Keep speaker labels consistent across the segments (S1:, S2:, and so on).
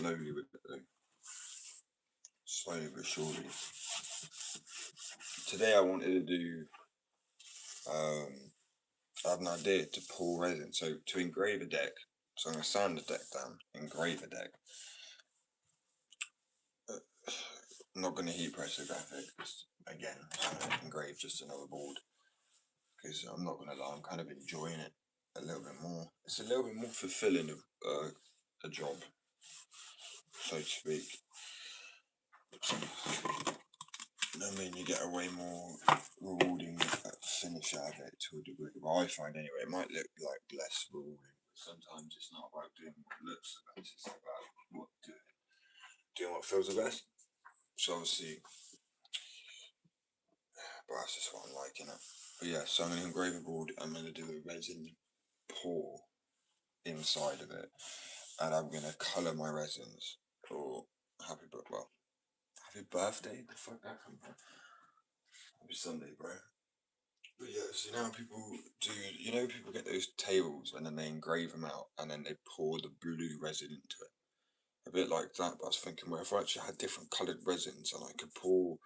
S1: slowly with it though. Slowly but surely. Today I wanted to do, I had an idea to pour resin. So to engrave a deck, so I'm going to sand the deck down, engrave a deck. I'm not going to heat press a graphic, because again, I'm going to engrave just another board. Because I'm not going to lie, I'm kind of enjoying it a little bit more. It's a little bit more fulfilling of a job, so to speak. I mean, you get a way more rewarding finish out of it to a degree. Well, I find anyway, it might look like less rewarding, but sometimes it's not about doing what looks the best, it's about doing what feels the best. So obviously, but that's just what I'm liking it. But yeah, so I'm going to engrave a board, I'm going to do a resin pour inside of it, and I'm going to colour my resins for happy birthday, the fuck that come from? Happy Sunday, bro. But yeah, so now people do, people get those tables and then they engrave them out and then they pour the blue resin into it. A bit like that, but I was thinking, well, if I actually had different coloured resins and I could pour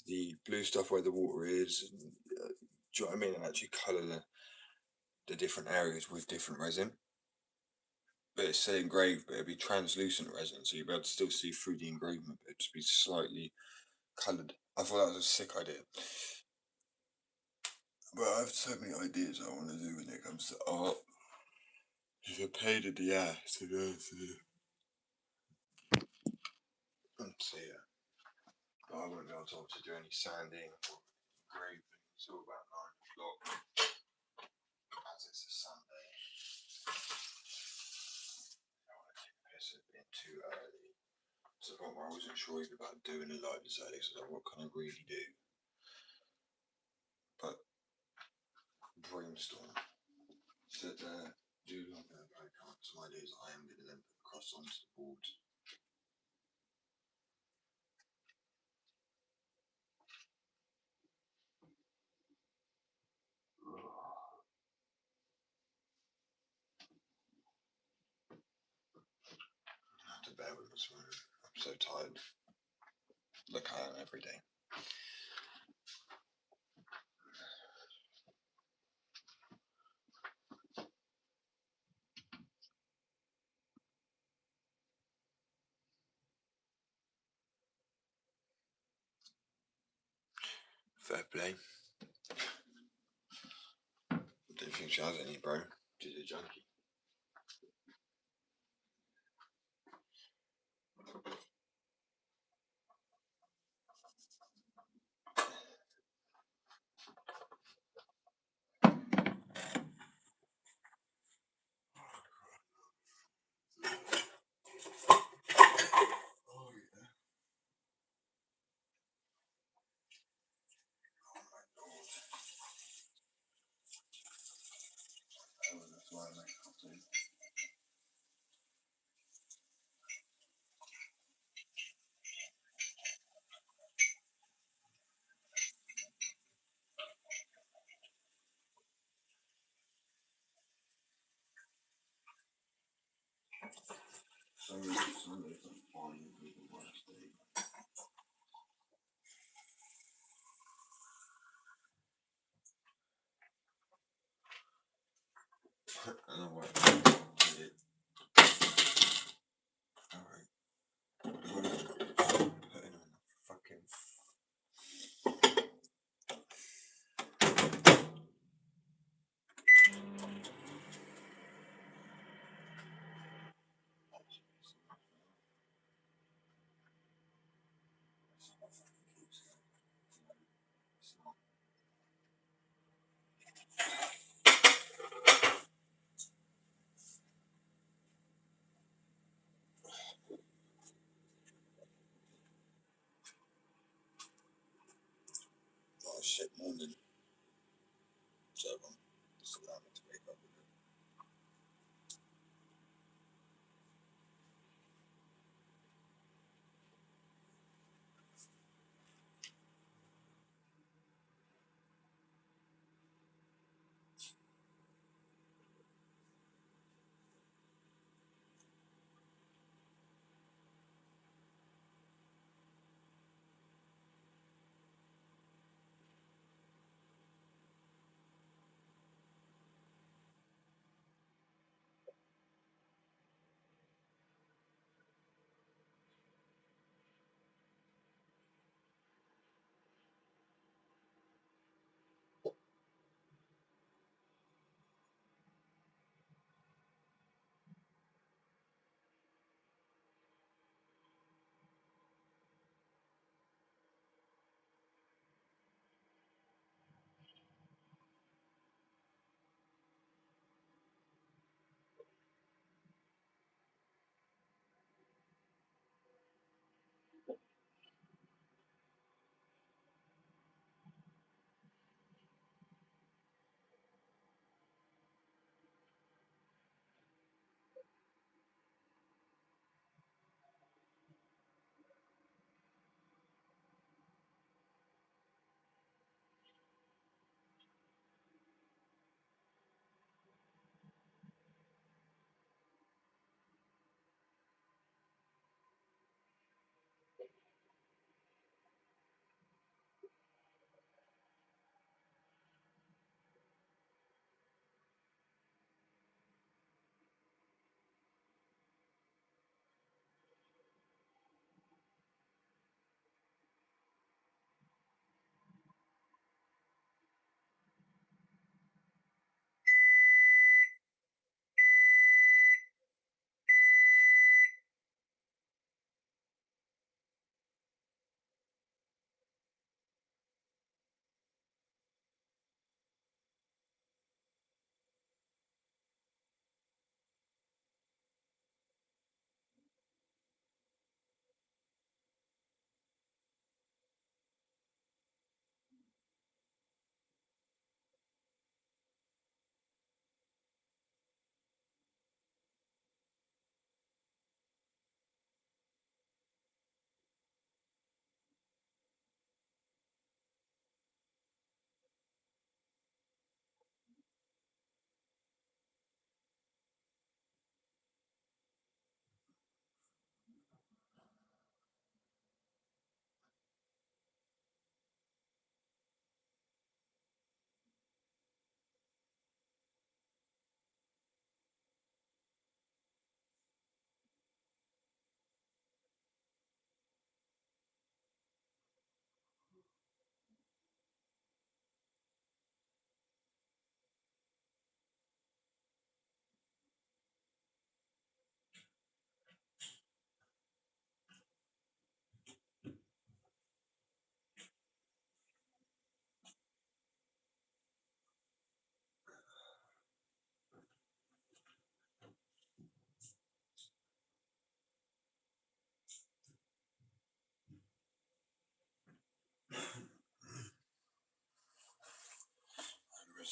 S1: the blue stuff where the water is, and, do you know what I mean, and actually colour the different areas with different resin. But it's say engraved, but it'd be translucent resin, so you'd be able to still see through the engravement, but it'd just be slightly coloured. I thought that was a sick idea. But I have so many ideas I want to do when it comes to art. It's a pain in the ass to go through. So yeah, but I won't be able to do any sanding or engraving. It's all about 9 o'clock, as it's a Sunday. I don't want to take the piss of being too early. So the point where I wasn't sure even about doing a live this early, so what can I really do? But brainstorm. Sit there, do like that, I can't. Some ideas I am going to then put across onto the board. I have to bear with us, I'm so tired. Look, I am every day. Fair play. Don't think she has any, bro. She's a junkie. Oh yeah. Oh my lord. Oh, that's why I make something. Sunday's not fine, it's the worst day. I don't know what I did. Alright. Putting on the fucking. Oh shit, morning. So I'm just allowing me to wake up with it.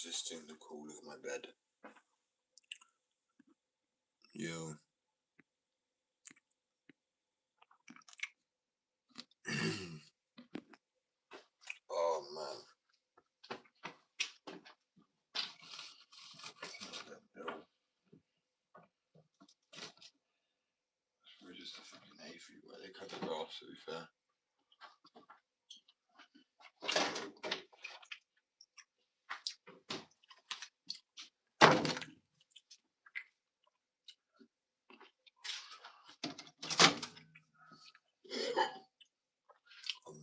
S1: resisting the call of my bed. Yo. Oh man. We're just a fucking aphid where they cut the grass, to be fair. I'm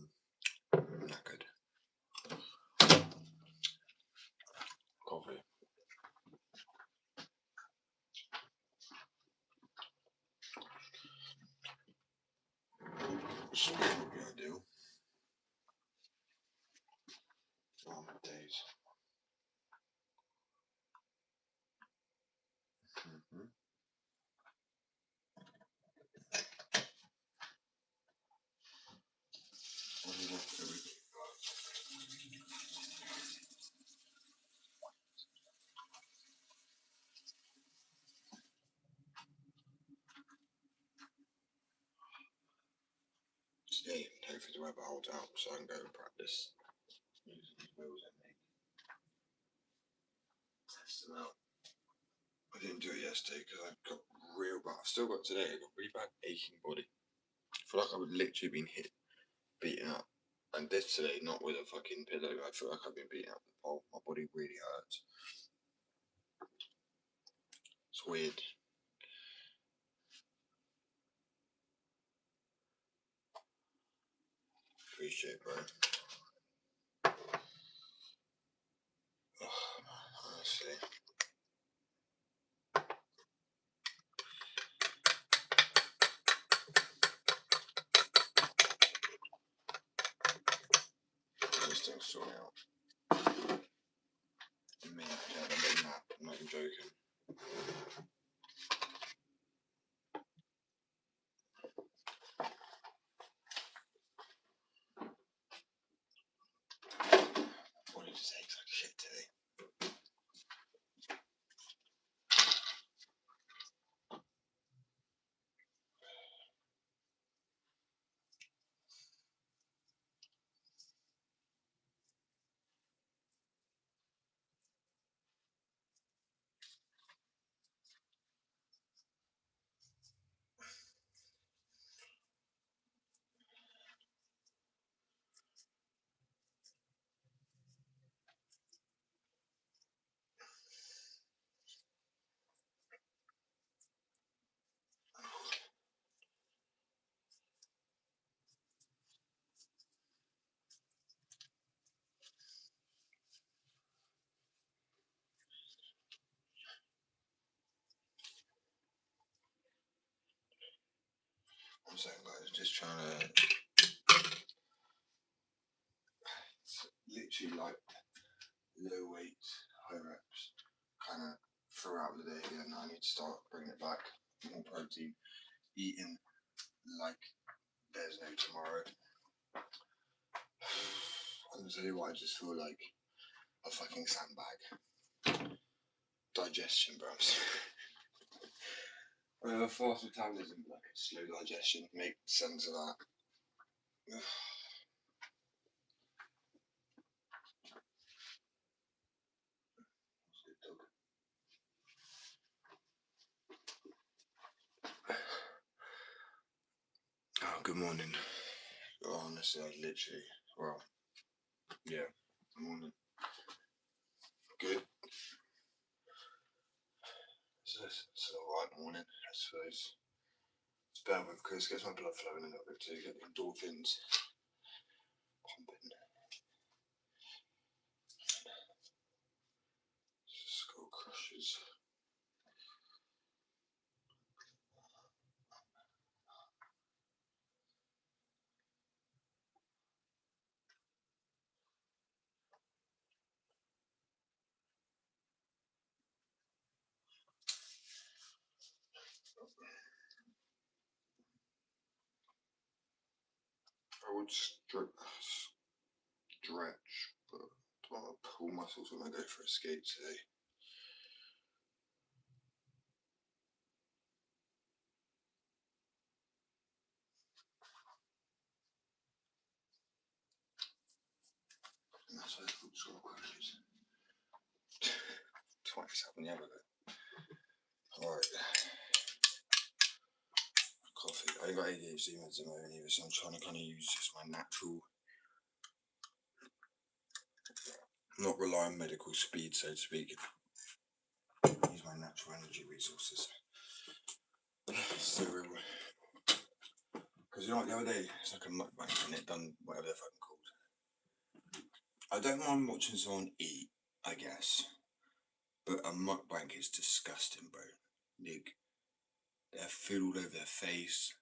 S1: knackered. Coffee. Sleep would be ideal. Oh my days. Today, hopefully the weather holds out so I can go and practice using these wheels I make. Test them out. I didn't do it yesterday because I got real bad. I've still got today. I got really bad aching body. I feel like I've literally been beaten up. And this today, not with a fucking pillow. I feel like I've been beaten up with a pole. My body really hurts. It's weird. Appreciate it, bro. Oh, honestly. This thing's sorting out. Me, yeah, a big nap. I'm not even joking. Body just aches like shit today. I'm saying, guys, just trying to literally like low weight, high reps, kind of throughout the day. And I need to start bringing it back. More protein, eating like there's no tomorrow. Honestly, I just feel like a fucking sandbag. Digestion, bro. Fast metabolism, like slow digestion, make sense of that. Oh, good morning. Oh, honestly, I literally, well, yeah, morning. Good. It's alright morning, I suppose. It's better with because it gets my blood flowing a little bit too, get the endorphins pumping. Skull crushes. I would stretch, but my pull muscles when I go for a skate today. And that's why the foot's got crashes. 27 years ago. Alright. Coffee. I ain't got ADHD meds at the moment either, so I'm trying to kind of use just my natural, not rely on medical speed, so to speak. Use my natural energy resources. So, because you know what, the other day, it's like a mukbang and it done whatever they're fucking called. I don't mind watching someone eat, I guess, but a mukbang is disgusting, bro. Like, they have food all over their face.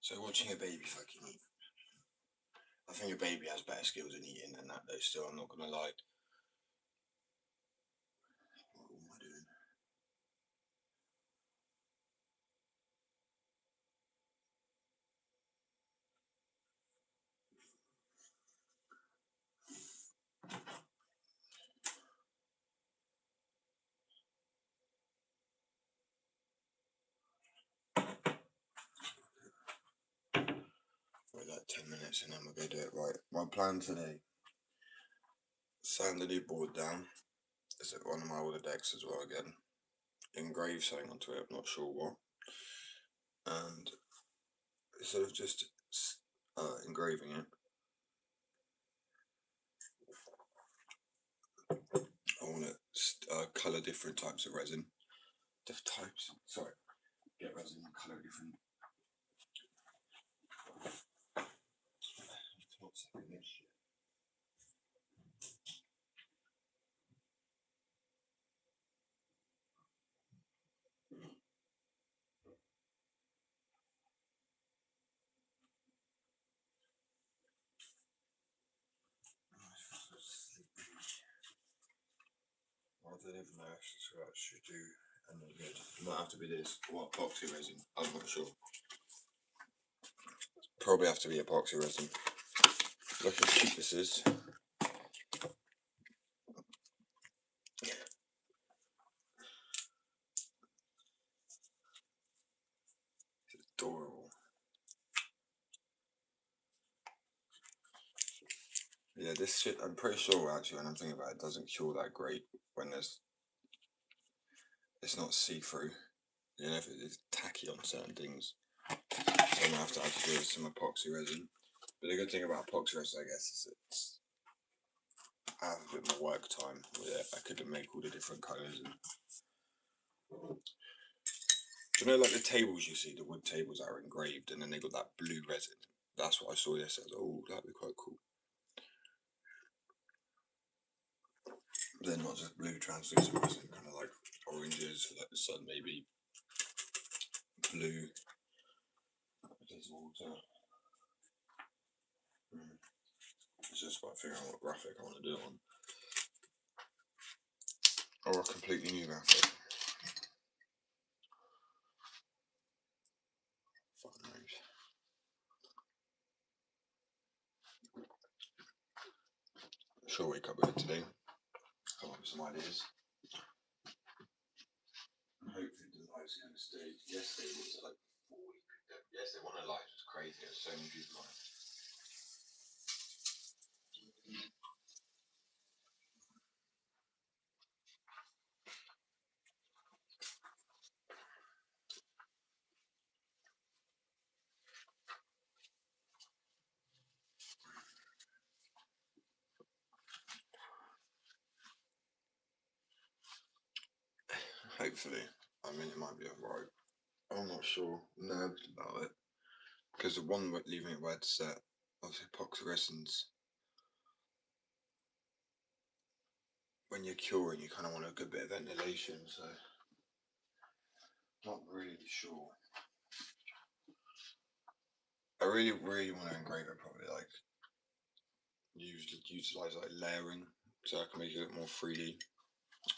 S1: So watching a baby fucking eat. I think a baby has better skills in eating than that though, still, I'm not gonna lie. What am I doing? Wait like 10 minutes and then we'll go do it. Right, my plan today, sand the new board down. Is it one of my older decks as well again? Engrave something onto it, I'm not sure what. And instead of just engraving it, I want to colour different types of resin. Get resin and colour different. I don't even know what I should do. And then good. It might have to be this or epoxy resin. I'm not sure. Probably have to be epoxy resin. Look how cute this is. It's adorable. Yeah, this shit, I'm pretty sure actually when I'm thinking about it, doesn't cure that great when it's not see-through. You know, if it's tacky on certain things. So I'm gonna have to actually do some epoxy resin. But the good thing about epoxy resin, I guess, is I have a bit more work time with it. I could make all the different colours. And do you know, like the tables you see, the wood tables that are engraved, and then they got that blue resin. That's what I saw this as. Oh, that'd be quite cool. They're not just blue translucent resin, kind of like oranges for like the sun, maybe blue. There's water. It's just about figuring out what graphic I want to do it on. Or a completely new graphic. Fuck knows. Sure wake up with it today. Come up with some ideas. And hopefully the lives kind of stay. Yesterday it was like 4 weeks. Yesterday one of the lives was crazy. There was so many people on it. Hopefully. I mean, it might be alright. I'm not sure. Nervous about it. Because the one leaving it where it's set, obviously epoxy resins, when you're curing, you kind of want a good bit of ventilation, so not really sure. I really want to engrave it probably, like, utilize like layering, so I can make it more freely.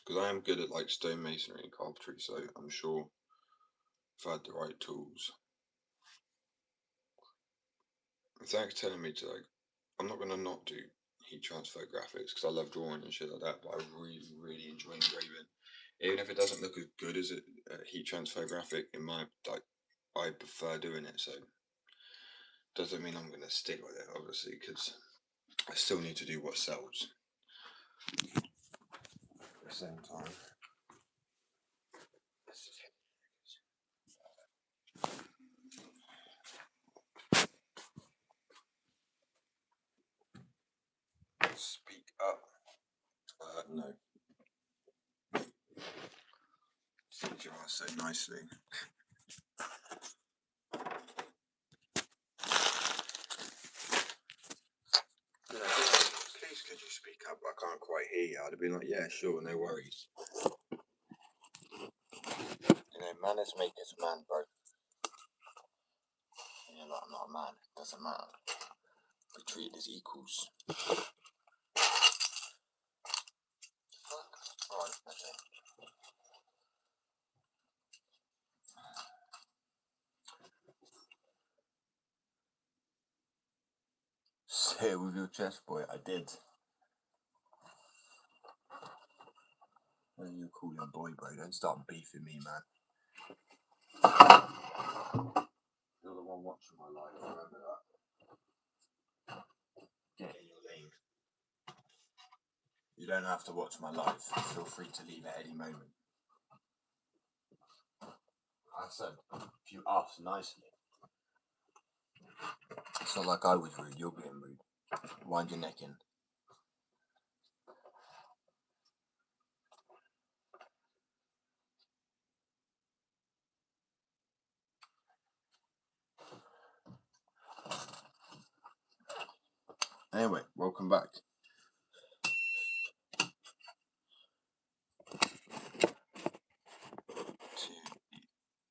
S1: Because I am good at like stone masonry and carpentry, so I'm sure if I had the right tools. Zach's telling me to like, I'm not gonna not do heat transfer graphics because I love drawing and shit like that. But I really enjoy engraving, even if it doesn't look as good as a heat transfer graphic. In my I prefer doing it. So doesn't mean I'm gonna stick with it, obviously, because I still need to do what sells. At the same time. Speak up. No. Said you are so nicely. Yeah, please could you speak up? I can't quite hear you. I'd have been like, yeah, sure, no worries. You know, manners make us man, bro. Yeah, but I'm not a man. It doesn't matter. We're treated as equals. Right, okay. Say it with your chest, boy. I did. What are you calling boy, bro? Don't start beefing me, man. You're the one watching my life. Remember that. Get in your lane. You don't have to watch my life. Feel free to leave at any moment. I said, if you ask nicely. It's not like I was rude. You're being rude. Wind your neck in. Anyway, welcome back to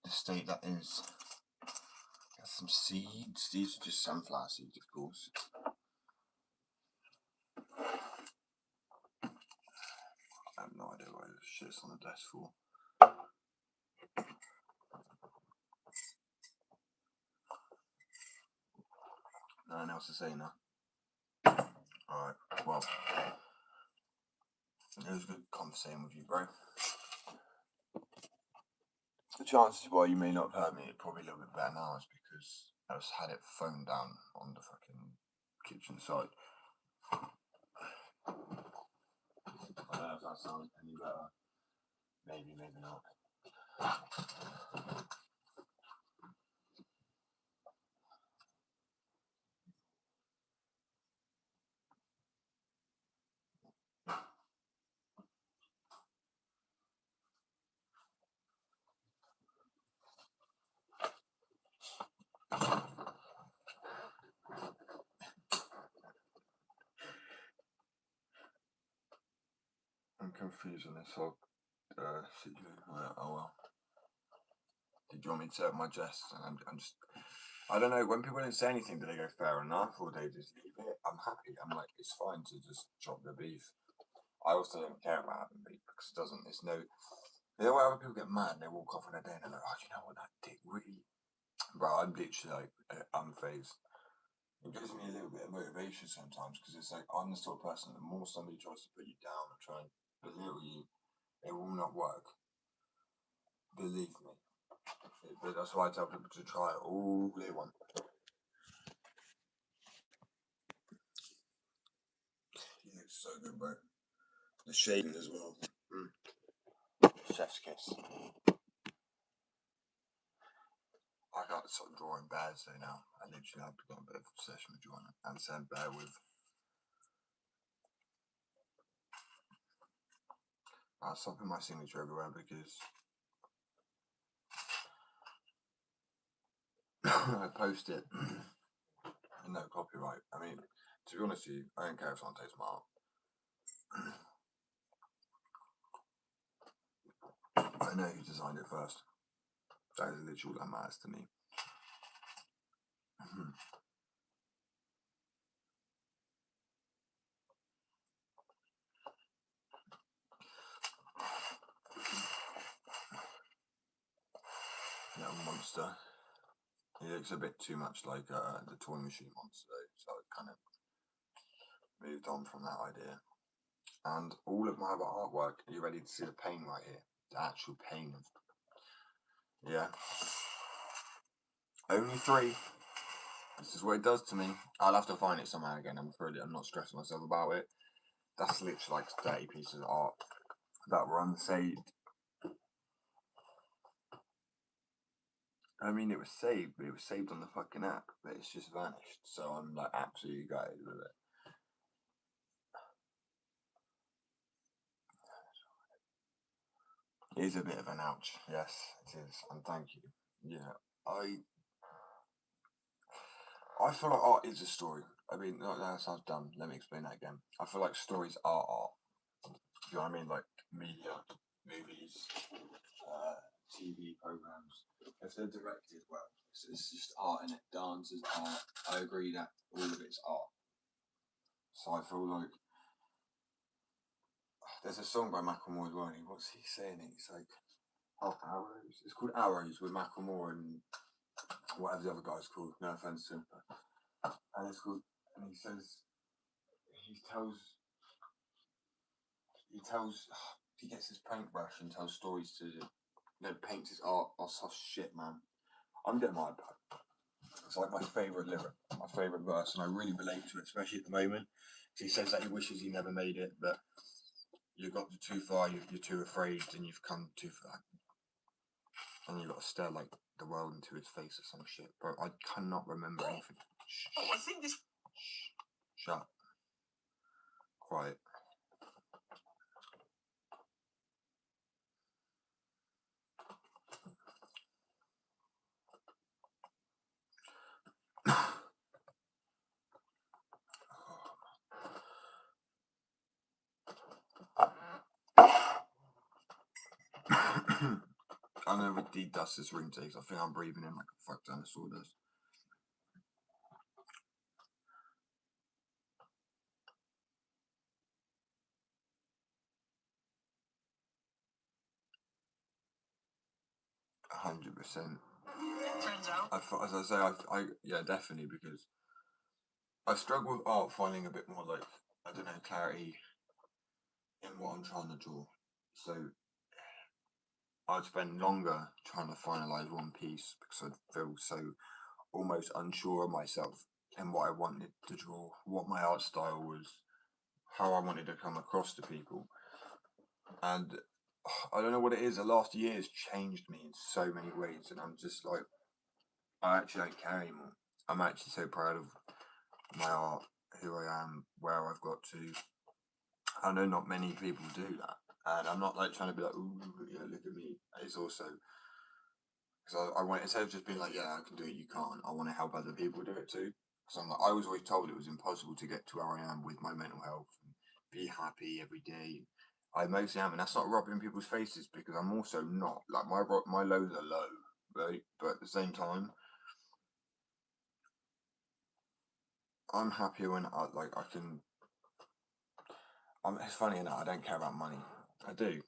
S1: the state that is. Got some seeds. These are just sunflower seeds, of course. I have no idea why this shit's on the desk for. No one else to say now. Alright, well, it was good conversating with you, bro. The chances why you may not have heard me are probably a little bit better now is because I just had it phoned down on the fucking kitchen side. I don't know if that sounds any better. Maybe, maybe not. I'm confused on this whole situation. Oh well. Did you want me to set up my jest? And I'm just, I don't know. When people don't say anything, do they go fair enough, or they just leave it? I'm happy. I'm like, it's fine to just chop the beef. I also don't care about having beef because it doesn't. It's no. You know, other people get mad and they walk off on a day and they're like, oh, you know what, that dick really. Bro, I'm literally like unfazed. It gives me a little bit of motivation sometimes because it's like I'm the sort of person that the more somebody tries to put you down or try and belittle you, it will not work. Believe me. But that's why I tell people to try it all they want. Yeah, it's so good, bro. The shading as well. Chef's kiss. I got to start drawing bears though now. I literally have got a bit of obsession with drawing and same bear with. I'll stop in my signature everywhere because I post it and no copyright. I mean, to be honest with you, I don't care if someone takes my art. I know who designed it first. That is literally all that matters to me. Little monster. He looks a bit too much like the toy machine monster though, so it kind of moved on from that idea. And all of my other artwork, are you ready to see the pain right here? The actual pain of, yeah. Only 3. This is what it does to me. I'll have to find it somehow again. I'm not stressing myself about it. That's literally like 30 pieces of art that were unsaved. I mean, it was saved, but it was saved on the fucking app, but it's just vanished. So I'm like absolutely gutted with it. It is a bit of an ouch. Yes, it is, and thank you. Yeah, I feel like art is a story. I mean, that sounds dumb. Let me explain that again. I feel like stories are art. You know what I mean? Like media, movies, TV programs. If they're directed well, it's just art in it. Dance is art. I agree that all of it's art. So I feel like there's a song by Macklemore as well. What's he saying? It's like Arrows. It's called Arrows with Macklemore and whatever the other guy's called. No offense to him, and it's called. And he says he tells he tells he gets his paintbrush and tells stories to paints his art. Oh, such shit, man. I'm getting my iPad. It's like my favourite lyric, my favourite verse, and I really relate to it, especially at the moment. He says that he wishes he never made it, but you got too far, you're too afraid, and you've come too far. And you've got to stare like the world into his face or some shit. Bro, I cannot remember anything. Shh. Oh, I think this. Shh. Shut up. Quiet. I know with the dust this room takes, I think I'm breathing in like a fuck ton of sawdust. %. Turns out. As I say, I yeah, definitely, because I struggle with art finding a bit more like, I don't know, clarity in what I'm trying to draw. So I'd spend longer trying to finalise one piece because I'd feel so almost unsure of myself and what I wanted to draw, what my art style was, how I wanted to come across to people. And I don't know what it is. The last year has changed me in so many ways, and I'm just like, I actually don't care anymore. I'm actually so proud of my art, who I am, where I've got to. I know not many people do that, and I'm not like trying to be like, ooh, yeah, look at me. It's also because I want, instead of just being like, yeah, I can do it, you can't. I want to help other people do it too. Because I'm like, I was always told it was impossible to get to where I am with my mental health and be happy every day. I mostly am, and that's not rubbing people's faces because I'm also not. Like my lows are low, right? But at the same time, I'm happy when I can. It's funny enough. I don't care about money. I do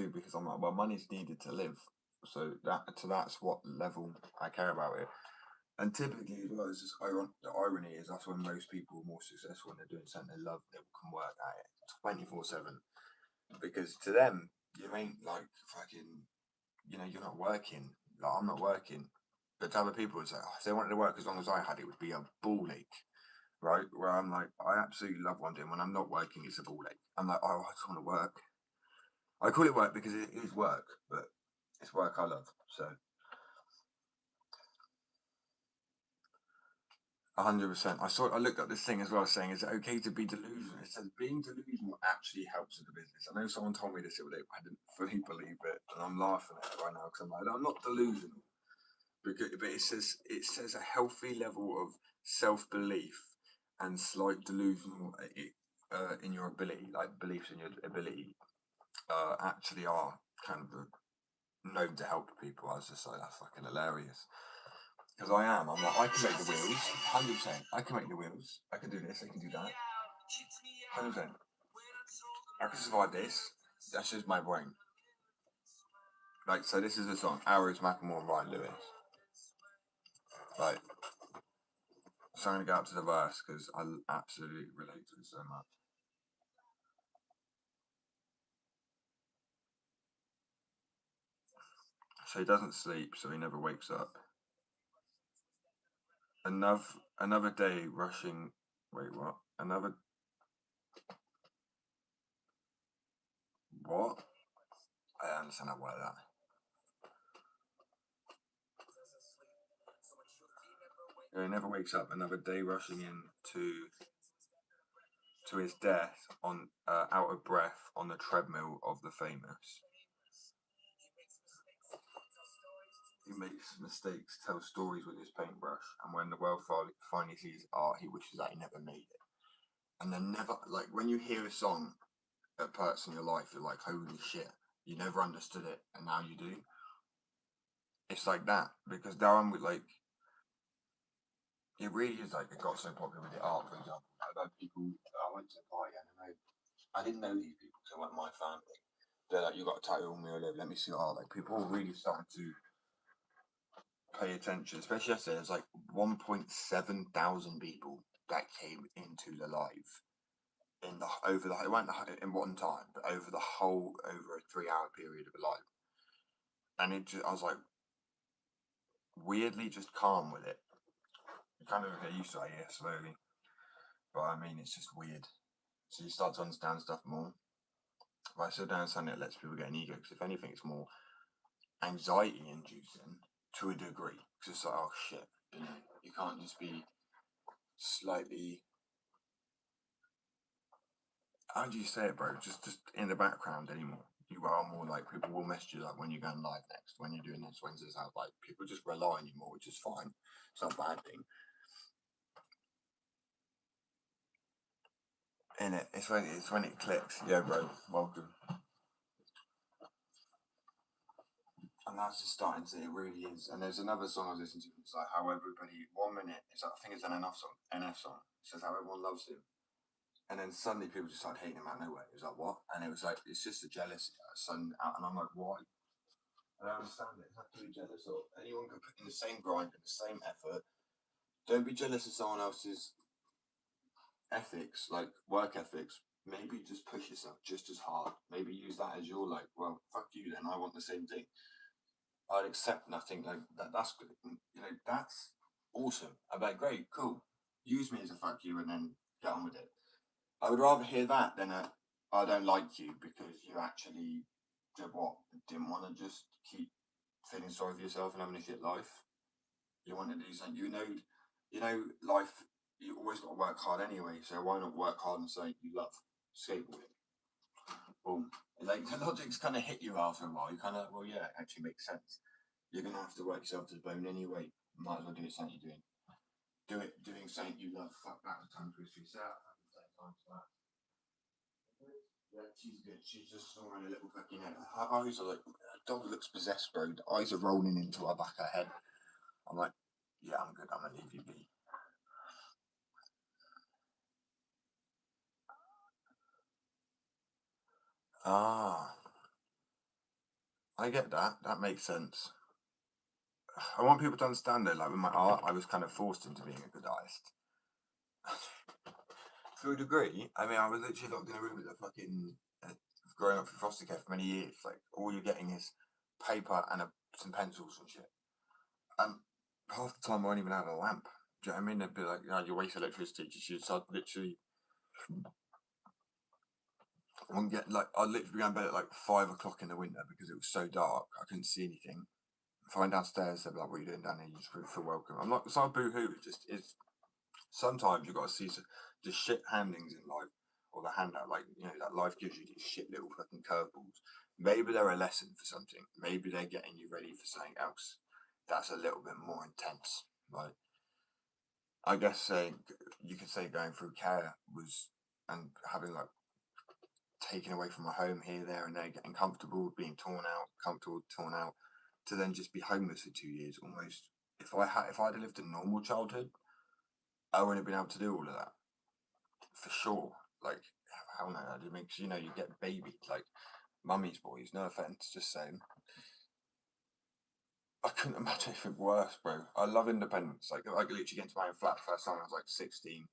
S1: because I'm like, well, money's needed to live. So that's what level I care about it. And typically, as well, it's just the irony is that's when most people are more successful when they're doing something they love. They can work at it 24/7 because to them, you ain't like fucking. You're not working. Like I'm not working. But to other people, it's like, oh, if they wanted to work as long as I had, it would be a ball ache, right? Where I'm like, I absolutely love what I'm doing. When I'm not working, it's a ball ache. I'm like, oh, I just want to work. I call it work because it is work, but it's work I love. So 100%. I looked at this thing as well, saying, "Is it okay to be delusional?" It says being delusional actually helps with the business. I know someone told me this the other day, but I didn't fully believe it, and I'm laughing at it right now because I'm like, I'm not delusional, but it says a healthy level of self belief and slight delusional in your ability, like beliefs in your ability, actually are kind of known to help people. I was just like, that's fucking hilarious. Because I am. I'm like, I can make the wheels. 100%. I can make the wheels. I can do this. I can do that. 100%. I can survive this. That's just my brain. Like, so this is a song. Arrows, Macklemore, and Ryan Lewis. Like, So I'm going to go up to the verse because I absolutely relate to it so much. So he doesn't sleep, so he never wakes up. Another day rushing. Wait, what? Another. What? I understand that word that. He never wakes up. Another day rushing in to his death on out of breath on the treadmill of the famous. He makes mistakes, tells stories with his paintbrush, and when the world finally sees art, he wishes that he never made it. And then never, like, when you hear a song at parts in your life, you're like, holy shit, you never understood it, and now you do. It's like that, because Darren would, like, it really is like, it got so popular with the art, for example. I know people, I went to a party, and I didn't know these people, because they weren't my family. They're like, you got a tattoo on me, let me see art. Like, people are really starting to pay attention, especially yesterday. There's like 1.7 thousand people that came into the live in the over the it went in one time, but over a 3 hour period of a live, and I was like weirdly just calm with it. You kind of get used to it, yeah, slowly, but I mean it's just weird. So you start to understand stuff more. But I still don't understand it lets people get an ego because if anything, it's more anxiety inducing to a degree. Because it's like, oh shit, you can't just be slightly, how do you say it, bro? Just in the background anymore. You are more like, people will message you like when you're going live next, when you're doing this, when's this out. Like people just rely on you more, which is fine. It's not a bad thing. In it, it's when it clicks. Yeah, bro, welcome. And that's just starting to, it really is. And there's another song I was listening to. It's like how everybody 1 minute. It's like, I think it's an NF song. NF song. It says how everyone loves him. And then suddenly people just started hating him out of nowhere. It was like, what? And it was like, it's just a jealousy. And I'm like, why? I don't understand it. It's not to be jealous of. Anyone can put in the same grind and the same effort. Don't be jealous of someone else's ethics, like work ethics. Maybe just push yourself just as hard. Maybe use that as your like, well, fuck you then. I want the same thing. I'd accept nothing like that. That's good. That's awesome. I'd be like, great, cool. Use me as a fuck you and then get on with it. I would rather hear that than I don't like you because you actually did what? Didn't want to just keep feeling sorry for yourself and having a shit life. You want to do something. Life. You always got to work hard anyway. So why not work hard and say you love skateboarding? Boom. Like the logic's kind of hit you after a while. You kind of, well, yeah, it actually makes sense. You're gonna have to work yourself to the bone anyway. Might as well do it something you're doing. Doing something you love. Fuck that, the tongue twister yourself. Yeah, she's good. She's just snoring a little fucking head. Her eyes are like, her dog looks possessed, bro. The eyes are rolling into her back of her head. I'm like, yeah, I'm good. I'm gonna leave you be. Ah, I get that. That makes sense. I want people to understand that, like with my art, I was kind of forced into being a good artist. To a degree, I mean, I was literally locked in a room with a fucking, growing up in foster care for many years. Like, all you're getting is paper and some pencils and shit. And half the time, I won't even have a lamp. Do you know what I mean? They'd be like, you waste electricity. So I'd literally, I'd literally be going to bed at like 5 o'clock in the winter because it was so dark. I couldn't see anything. Find downstairs, they'd be like, what are you doing down here? You just really feel welcome. I'm not, it's not boo hoo, it just is. Sometimes you've got to see the shit handings in life, or the handout, like, that life gives you these shit little fucking curveballs. Maybe they're a lesson for something. Maybe they're getting you ready for something else that's a little bit more intense. Like, I guess you could say going through care was, and having like taken away from my home here, there, and there, getting comfortable, being comfortable, torn out, to then just be homeless for 2 years almost. If I'd lived a normal childhood, I wouldn't have been able to do all of that for sure. Like, how no, I mean, because you get babied like mummy's boys. No offense, just saying. I couldn't imagine anything worse, bro. I love independence. Like literally getting to my own flat the first time I was like 16.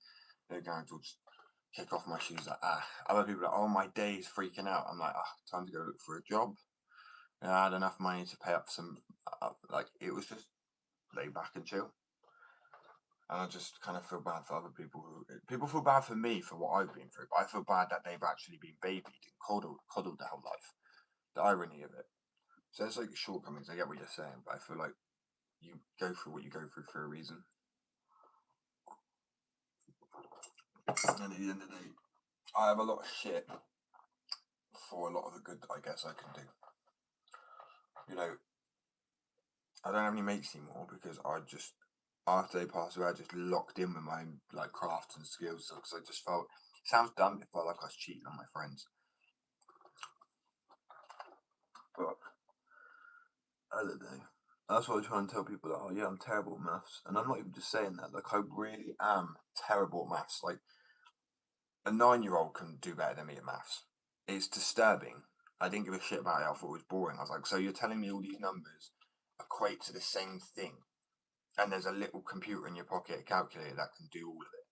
S1: Going to just kick off my shoes like Other people are like, oh, my day's freaking out. I'm like, time to go look for a job. And I had enough money to pay up some. Like it was just lay back and chill. And I just kind of feel bad for other people people feel bad for me for what I've been through, but I feel bad that they've actually been babied and coddled their whole life. The irony of it. So it's like shortcomings. I get what you're saying, but I feel like you go through what you go through for a reason. And at the end of the day, I have a lot of shit for a lot of the good that I guess I can do. You know, I don't have any mates anymore because I just, after they passed away, I just locked in with my own, like, craft and skills because I just felt, it sounds dumb, it felt like I was cheating on my friends. But I don't know. That's what I try and tell people that, oh yeah, I'm terrible at maths. And I'm not even just saying that, like, I really am terrible at maths. Like, a 9-year-old can do better than me at maths. It's disturbing. I didn't give a shit about it. I thought it was boring. I was like, so you're telling me all these numbers equate to the same thing, and there's a little computer in your pocket, a calculator that can do all of it.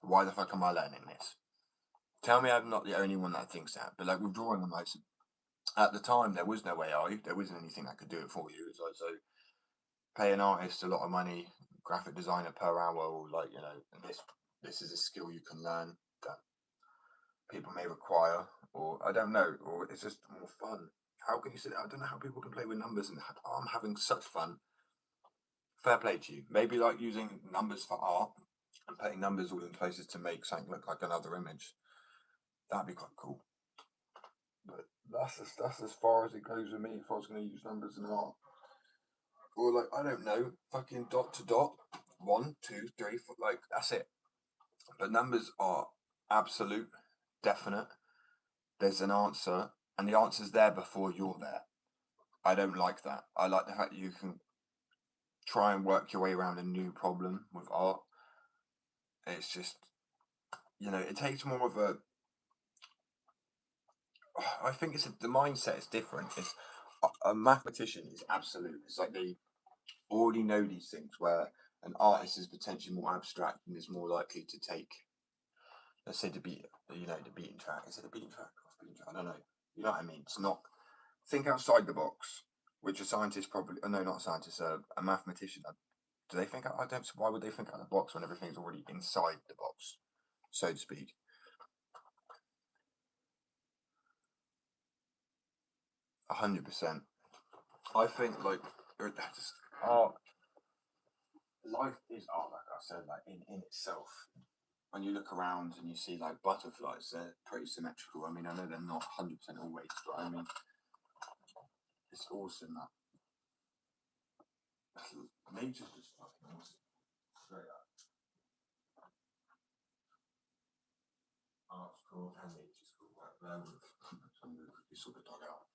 S1: Why the fuck am I learning this? Tell me I'm not the only one that thinks that. But like with drawing, I'm like, at the time there was no AI. There wasn't anything that could do it for you. It's like, so pay an artist a lot of money, graphic designer per hour, or like, you know, and this is a skill you can learn that people may require, or I don't know, or it's just more fun. How can you say that? I don't know how people can play with numbers and I'm having such fun. Fair play to you. Maybe like using numbers for art and putting numbers all in places to make something look like another image. That'd be quite cool. But that's as far as it goes with me if I was going to use numbers in art. Or like, I don't know, fucking dot to dot, 1, 2, 3, 4, like that's it. But numbers are absolute, definite. There's an answer, and the answer's there before you're there. I don't like that. I like the fact that you can try and work your way around a new problem with art. It's just, you know, it takes more of a. I think the mindset is different. It's a mathematician is absolute. It's like they already know these things, where an artist is potentially more abstract and is more likely to take, let's say, the beaten track. Is it a beaten track? Off beaten track? I don't know. You know what I mean? It's not. Think outside the box, which a scientist probably. No, not a scientist. A mathematician. Do they think? I don't. Why would they think out of the box when everything's already inside the box, so to speak? 100%. I think like art. Life is art, like I said, like in itself. When you look around and you see like butterflies, they're pretty symmetrical. I mean, I know they're not 100% always, but I mean, it's awesome that nature's just fucking awesome. Straight up, art's cool and nature's cool. Like, you sort of dug out.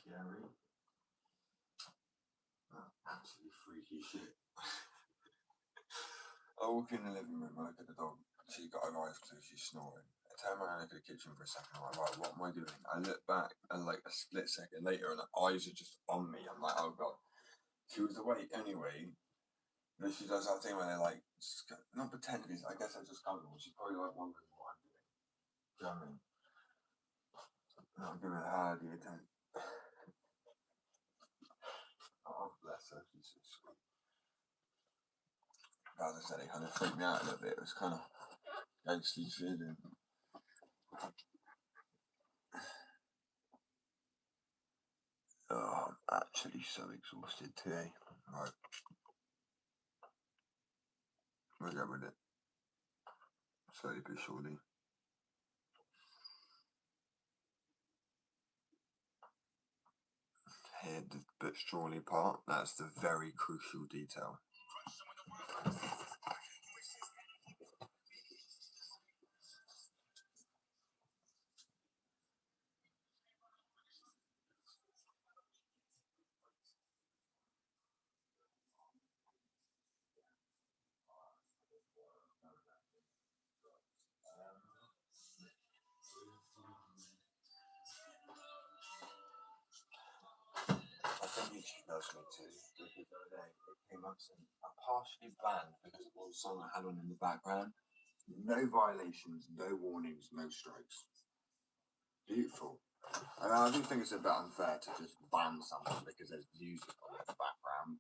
S1: scary. Actually freaky shit. I walk in the living room, I look at the dog. She got her eyes closed, she's snoring. I turn around and look at the kitchen for a second. I'm like, right, what am I doing? I look back and like a split second later, and her eyes are just on me. I'm like, oh god. She was awake anyway. But she does that thing where they're like, not pretend to be. I guess they're just comfortable. She's probably like wondering what I'm doing. Do you know what I mean? Not giving her the attention. Oh, bless her. She's so sweet. As I said, it kind of freaked me out a little bit. It was kind of ghostly feeling. Oh, I'm actually so exhausted today. Right. We'll get with it. Slowly but surely. Here, the but surely part, that's the very crucial detail. I think YouTube knows me too, because the other day it came up saying I partially banned because of what song I had on in the background. No violations, no warnings, no strikes. Beautiful. I do think it's a bit unfair to just ban something because there's music on in the background.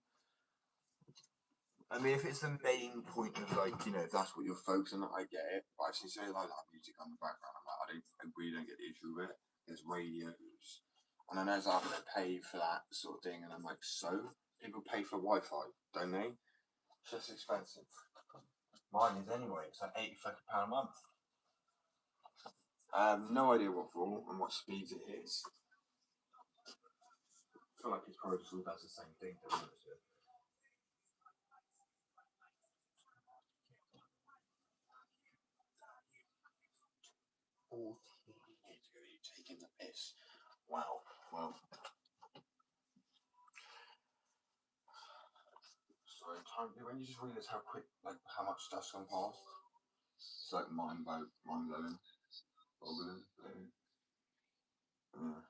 S1: I mean, if it's the main point of like, you know, if that's what you're focusing on, I get it. But I sincerely like that music on the background. I'm like, I really don't get the issue with it. There's radios, and I know it's after they pay for that sort of thing, and I'm like, so people pay for Wi-Fi, don't they? It's just expensive. Mine is anyway. It's like £80 a month. I have no idea what for and what speeds it hits. I feel like it's probably just all does the same thing, to be honest with you. 14 years ago, you're taking the piss. Wow. Well, sorry, time. When you just realise how quick, like, how much stuff's gone past, it's like mind blowing, boggling. Yeah.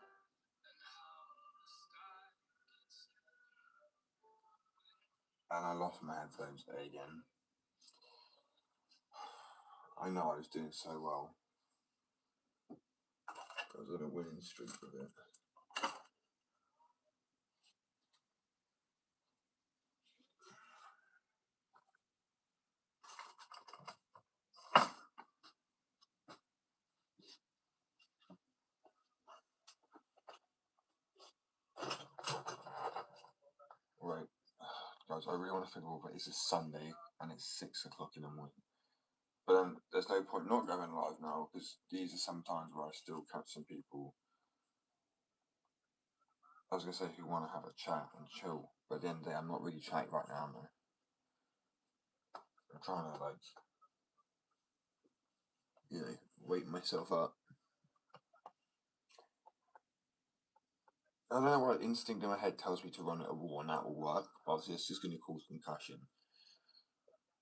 S1: And I lost my headphones again. I know I was doing so well. I was on a winning streak with it. Right, guys, I really want to figure out, but it's a Sunday and it's 6 o'clock in the morning. But then there's no point not going live now because these are some times where I still catch some people. I was gonna say who want to have a chat and chill, but at the end of the day, I'm not really chatting right now, am I? I'm trying to like, you know, wake myself up. I don't know what instinct in my head tells me to run at a wall and that will work. But obviously, it's just going to cause concussion.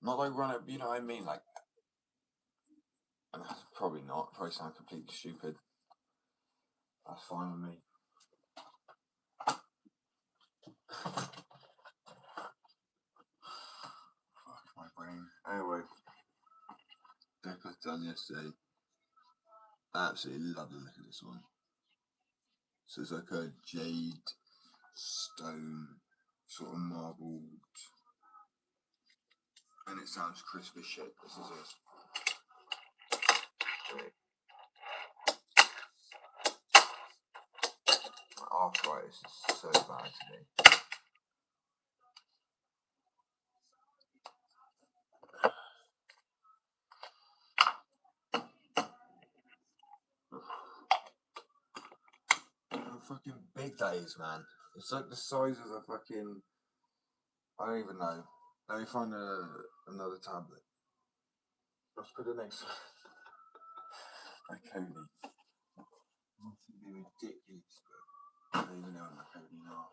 S1: Not like run it, you know what I mean? Like, probably not. Probably sound completely stupid. That's fine with me. Fuck my brain. Anyway, deck I done yesterday. I absolutely love the look of this one. So it's like a jade stone sort of marbled, and it sounds crisp as shit. This is it. My arthritis is so bad today. How fucking big that is, man. It's like the size of a fucking. I don't even know. Let me find another tablet. Let's put it next. Okay. Not to be ridiculous, but I don't even know what my coding are.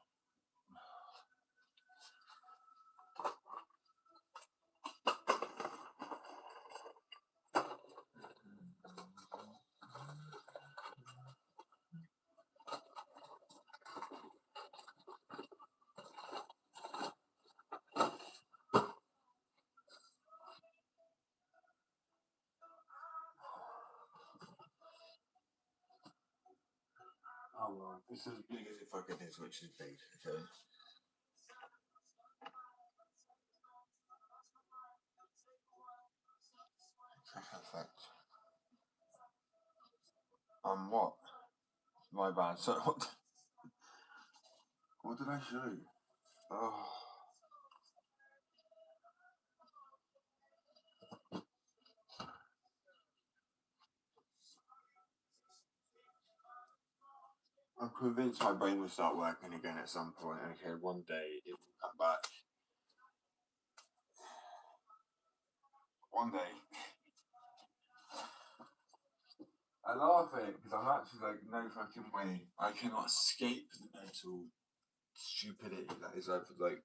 S1: Oh well, this is as big as it fucking is, which is big, okay? Perfect. What? My bad. So what did I show? Oh. I'm convinced my brain will start working again at some point. Okay, one day it will come back. One day. I laugh at it because I'm actually like, no fucking way. I cannot escape the mental stupidity that is over, like,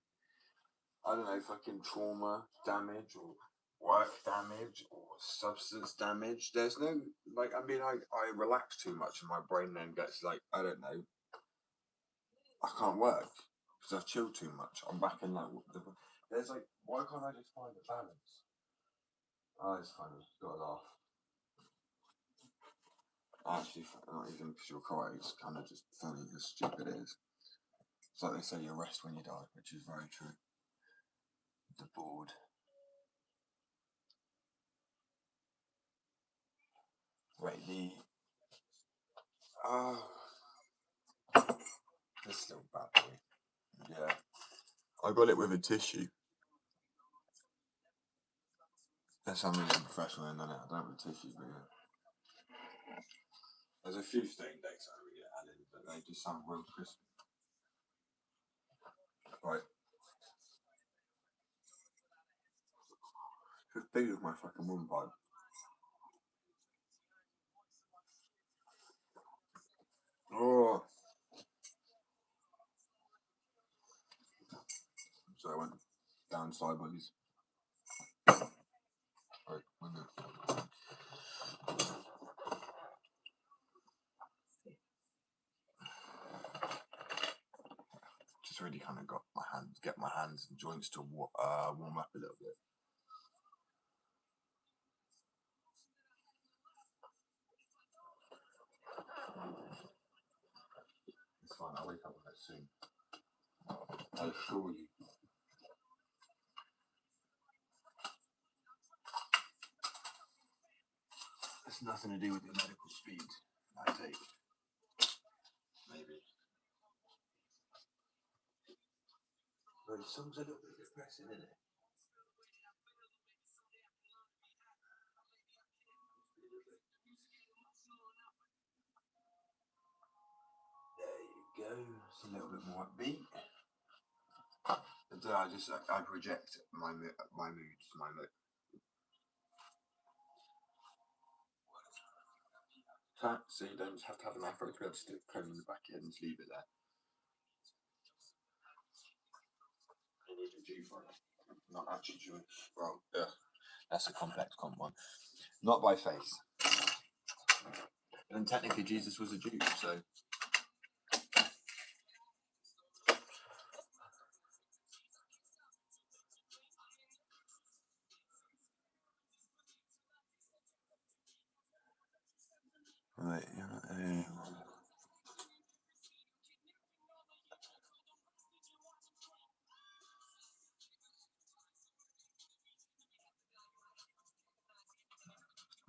S1: I don't know, fucking trauma damage or work damage or substance damage. There's no, like, I mean, I relax too much and my brain then gets like, I don't know, I can't work because I've chilled too much. I'm back in like, there's like, why can't I just find a balance? Oh, it's funny, gotta laugh. Actually, not even because you're correct, it's kind of just funny how stupid it is. It's like they say you rest when you die, which is very true. The board. Wait, oh, this little bad boy. Yeah. I got it with a tissue. That's something unprofessional in, isn't it? I don't have a tissue, but yeah. There's a few stain decks I really add in, but they just sound real crispy. Right. It's as big as my fucking windpipe. Oh. So I went down sideways. Right, one minute. Just really kind of got my hands, get my hands and joints to warm up a little bit. It's fine, I'll wake up with it soon. I assure you. It's nothing to do with the medical speed I take. Maybe. But it sounds a little bit depressing, isn't it? There you go. It's a little bit more upbeat. But I project my moods, my mood. So you don't have to have an afro to be able to stick a comb in the back of your head and just leave it there. You need a Jew for it. Not actually Jew. Well, yeah, that's a complex one. Not by face. And technically Jesus was a Jew, so. Right, yeah.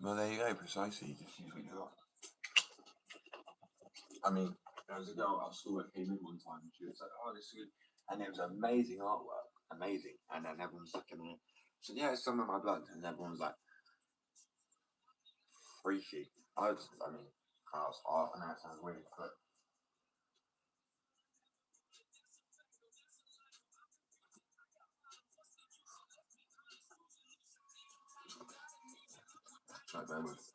S1: Well, there you go, precisely. Just use what you got. I mean, there was a girl at school that came in one time and she was like, oh, this is good. And it was amazing artwork. Amazing. And then everyone was looking at it. So, yeah, it's some of my blood. And everyone was like, freaky. I mean, I was art, and that sounds weird, but. Like, there was.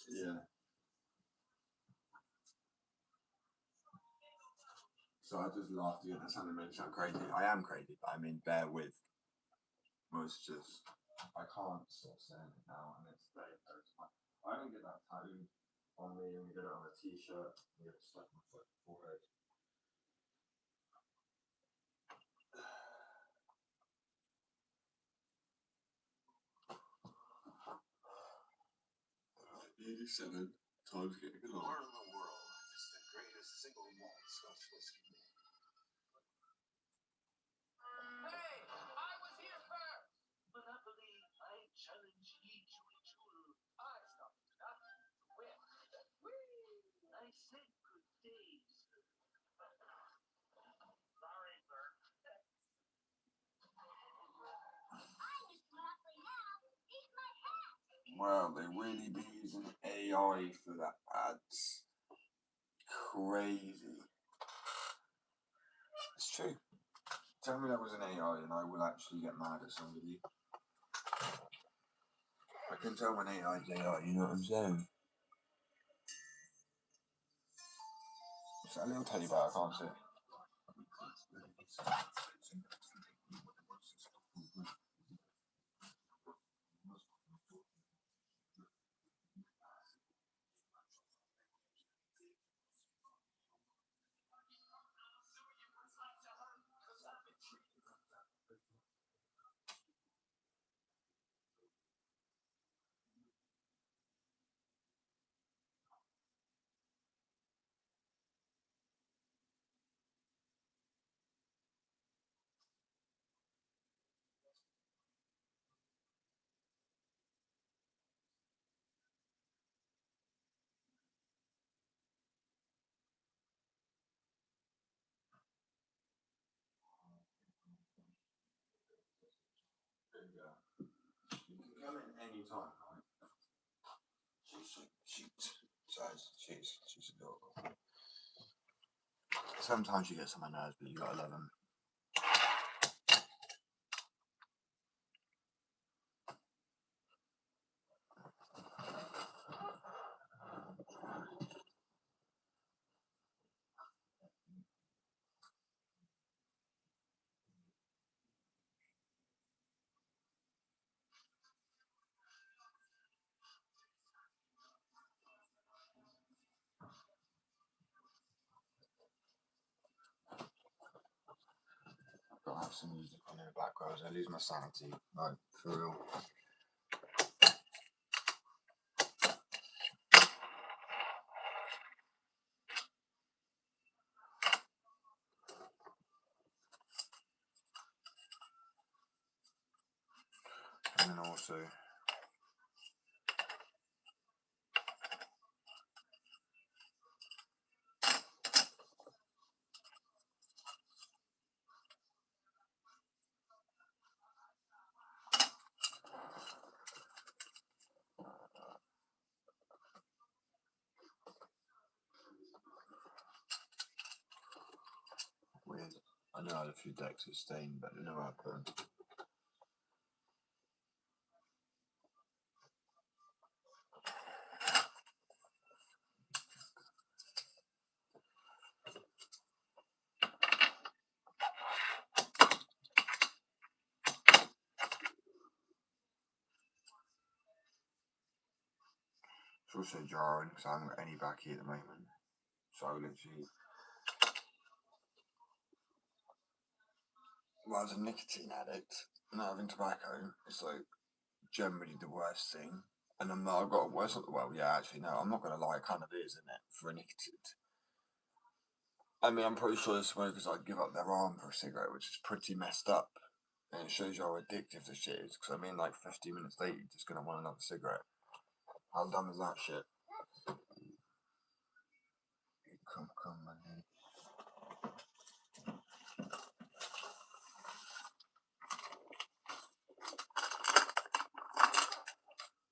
S1: Yeah. So I just laughed again. That sounded really sound crazy. I am crazy, but I mean, bear with. It's just I can't stop saying it now, and it's very very fun. I don't get that tattooed on me, and we get it on a t-shirt. We get it stuck on my forehead. Nearly 7 times getting along. Where in the world is the greatest single malt Scotch whiskey? Hey, I was here first! Monopoly, I challenge ye to a duel. I stopped nothing to win. I said good day, sir. Sorry, sir. Well, they really be using AI for the ads. Crazy. It's true. Tell me that was an AI and I will actually get mad at somebody. I can tell when AI is AI, you know what I'm saying? It's that little teddy bear, I can't see. There you go. You can come in any time, right? She's adorable. Sometimes you get some on nerves, but you gotta love them. I've got to have some music on in the background. I lose my sanity, like for real. And then also weird. I know I had a few decks of stain, but I know I put them. It's also jarring because I haven't got any backy at the moment. So literally, well, as a nicotine addict, not having tobacco is like generally the worst thing. And I'm not, I've got a worse, well, yeah, actually, no, I'm not going to lie, it kind of is, isn't it, for a nicotine. I mean, I'm pretty sure the smokers like give up their arm for a cigarette, which is pretty messed up. And it shows you how addictive this shit is. Because I mean, like 15 minutes later, you're just going to want another cigarette. How dumb is that shit? Come, man.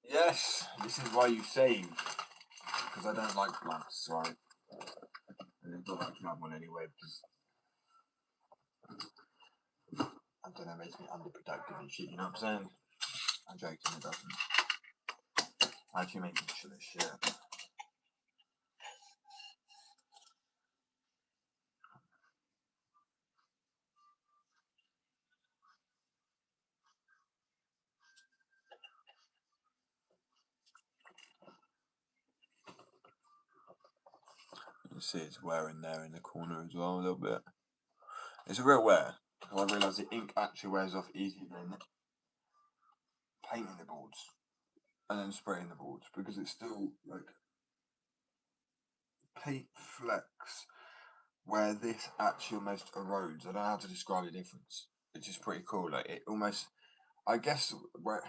S1: Yes, this is why you save. Because I don't like blunts, so I thought I could have one anyway. Because I don't know, it makes me underproductive and shit, you know what I'm saying? I'm joking, it doesn't. I actually make me shit as shit. You see it's wearing there in the corner as well a little bit. It's a real wear. I realise the ink actually wears off easier than painting the boards and then spraying the boards, because it's still like paint flecks where this actually almost erodes. I don't know how to describe the difference. It's just pretty cool. Like it almost, I guess, where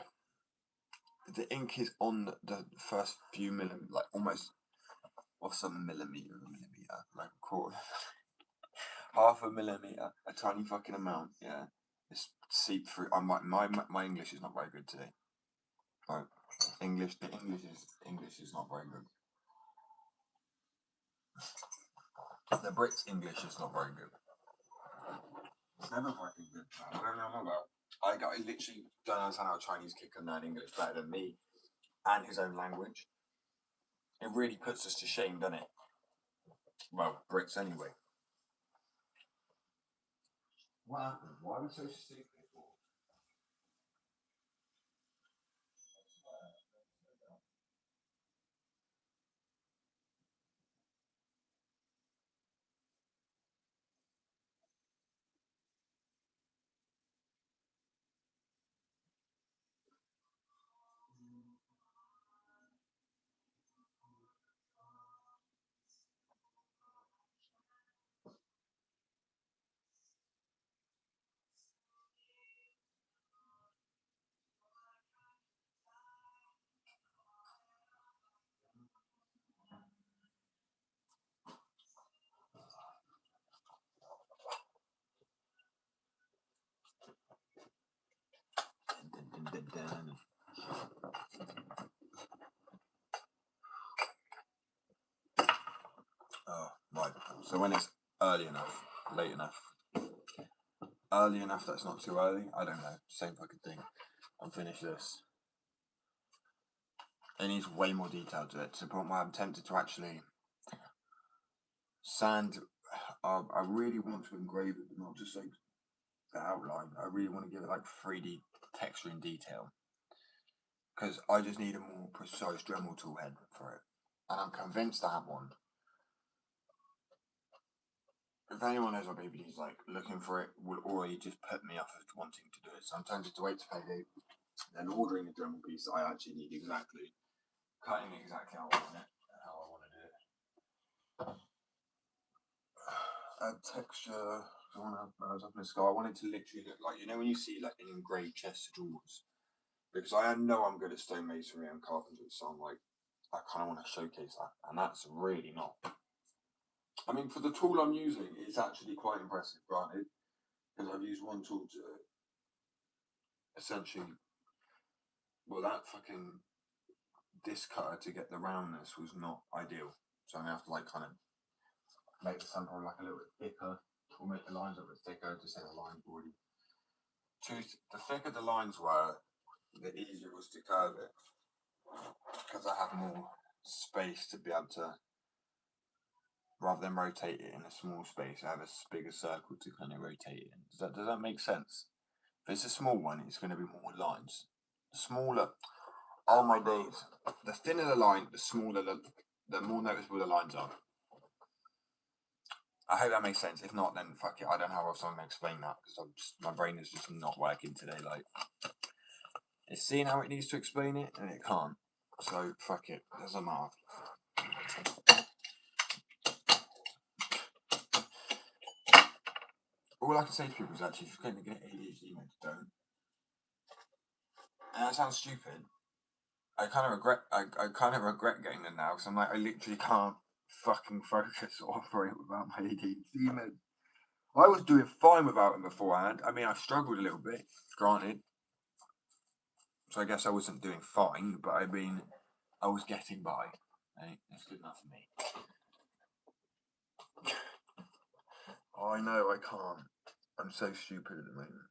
S1: the ink is on the first few millimeters, like almost, what's a millimeter, like a quarter, half a millimeter, a tiny fucking amount. Yeah, it's seep through. My English is not very good today. Right, the English is not very good. The Brits' English is not very good. It's never fucking good. I don't know about. I literally don't understand how a Chinese kid can learn English better than me and his own language. It really puts us to shame, doesn't it? Well, Brits anyway. What happened? Why are we so stupid? Oh, right. So when it's early enough, late enough, early enough that's not too early, I don't know, same fucking thing. I'm finished this. It needs way more detail to it, to the point where I'm tempted to actually sand. I really want to engrave it, but not just like the outline. I really want to give it like 3D texture and detail, because I just need a more precise Dremel tool head for it, and I'm convinced I have one. If anyone knows what BBD's like, looking for it will already just put me off of wanting to do it. So I'm tempted to wait to pay then ordering a Dremel piece that I actually need exactly, cutting it exactly how I want it, and how I want to do it. Add texture. I was up in the sky. I wanted to literally look like, you know, when you see like an engraved chest of drawers. Because I know I'm good at stonemasonry and carpentry, so I'm like, I kind of want to showcase that, and that's really not. I mean, for the tool I'm using, it's actually quite impressive, granted, because I've used one tool to essentially, well, that fucking disc cutter to get the roundness was not ideal, so I'm gonna have to like kind of make the sample like a little bit thicker, or make the lines a bit thicker to say the lines already. The thicker the lines were, the easier it was to curve it, because I have more space to be able to, rather than rotate it in a small space, I have a bigger circle to kind of rotate it in. Does that make sense? If it's a small one, it's going to be more lines. The smaller, oh my days, the thinner the line, the smaller the more noticeable the lines are. I hope that makes sense. If not, then fuck it. I don't know how else I'm going to explain that, because my brain is just not working today. Like, it's seeing how it needs to explain it, and it can't. So fuck it. Doesn't matter. All I can say to people is actually, if you're going to get ADHD, mate, don't. And that sounds stupid. I kind of regret getting them now, because I'm like, I literally can't fucking focus or operate without my ADHD meds. I was doing fine without them beforehand. I mean, I struggled a little bit, granted. So I guess I wasn't doing fine, but I mean, I was getting by. Right? That's good enough for me. Oh, I know, I can't. I'm so stupid at the moment.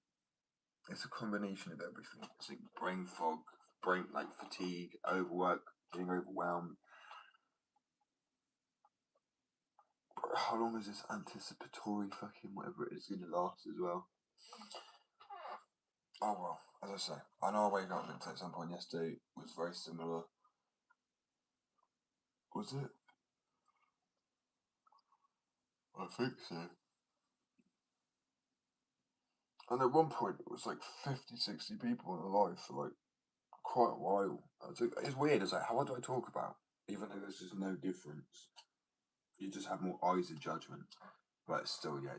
S1: It's a combination of everything. It's like brain fog, brain like fatigue, overwork, being overwhelmed. How long is this anticipatory fucking whatever it is going to last as well? Oh well, as I say, I know I wake up at some point yesterday was very similar. Was it? I think so. And at one point, it was like 50, 60 people in a live for like quite a while. It's weird. It's like, how what do I talk about? Even though there's just no difference. You just have more eyes of judgment. But still, yeah,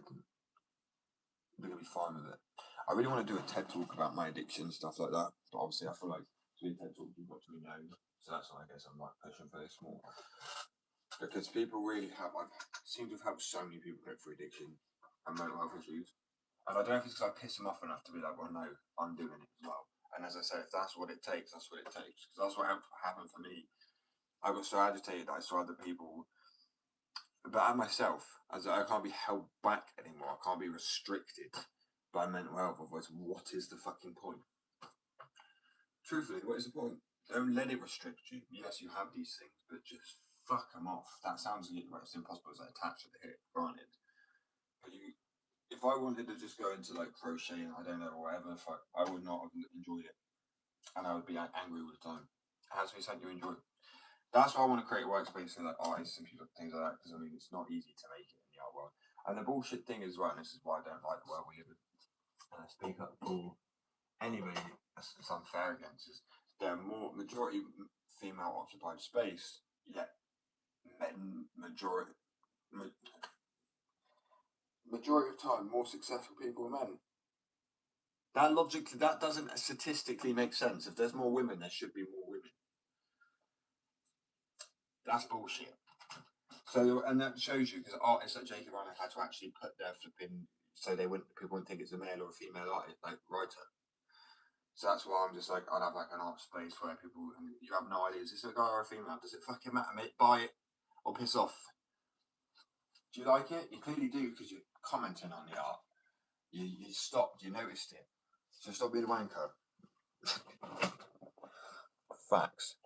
S1: they're going to be fine with it. I really want to do a TED talk about my addiction and stuff like that. But obviously, I feel like doing TED talk, you've got to be known. So that's why I guess I'm like pushing for this more. Because people really have, I seem to have helped so many people go through addiction and mental health issues. And I don't know if it's because I piss them off enough to be like, well, no, I'm doing it as well. And as I say, if that's what it takes, that's what it takes. Because that's what happened for me. I got so agitated that I saw other people, but I myself, as I can't be held back anymore. I can't be restricted by mental health. Otherwise, what is the fucking point? Truthfully, what is the point? Don't let it restrict you. Yes, you have these things, but just fuck them off. That sounds like it's impossible as attached to the hip, granted. But if I wanted to just go into like crocheting, I don't know, or whatever, I would not have enjoyed it. And I would be like, angry all the time. It has to be something you enjoy. That's why I want to create a workspace for like artists and people, things like that, because I mean, it's not easy to make it in the art world. And the bullshit thing as well, and this is why I don't like the world we live in, and I speak up for anybody that's unfair against, is there are more majority female occupied space, yet majority of time more successful people are men. That logically, that doesn't statistically make sense. If there's more women, there should be more women. That's bullshit. So, and that shows you, because artists like J.K. Rowling had to actually put their flipping, so people wouldn't think it's a male or a female artist, like writer. So that's why I'm just like, I'd have like an art space where people, and you have no idea, is this a guy or a female? Does it fucking matter, mate? Buy it or piss off. Do you like it? You clearly do, because you're commenting on the art. You stopped, you noticed it. So stop being a wanker. Facts.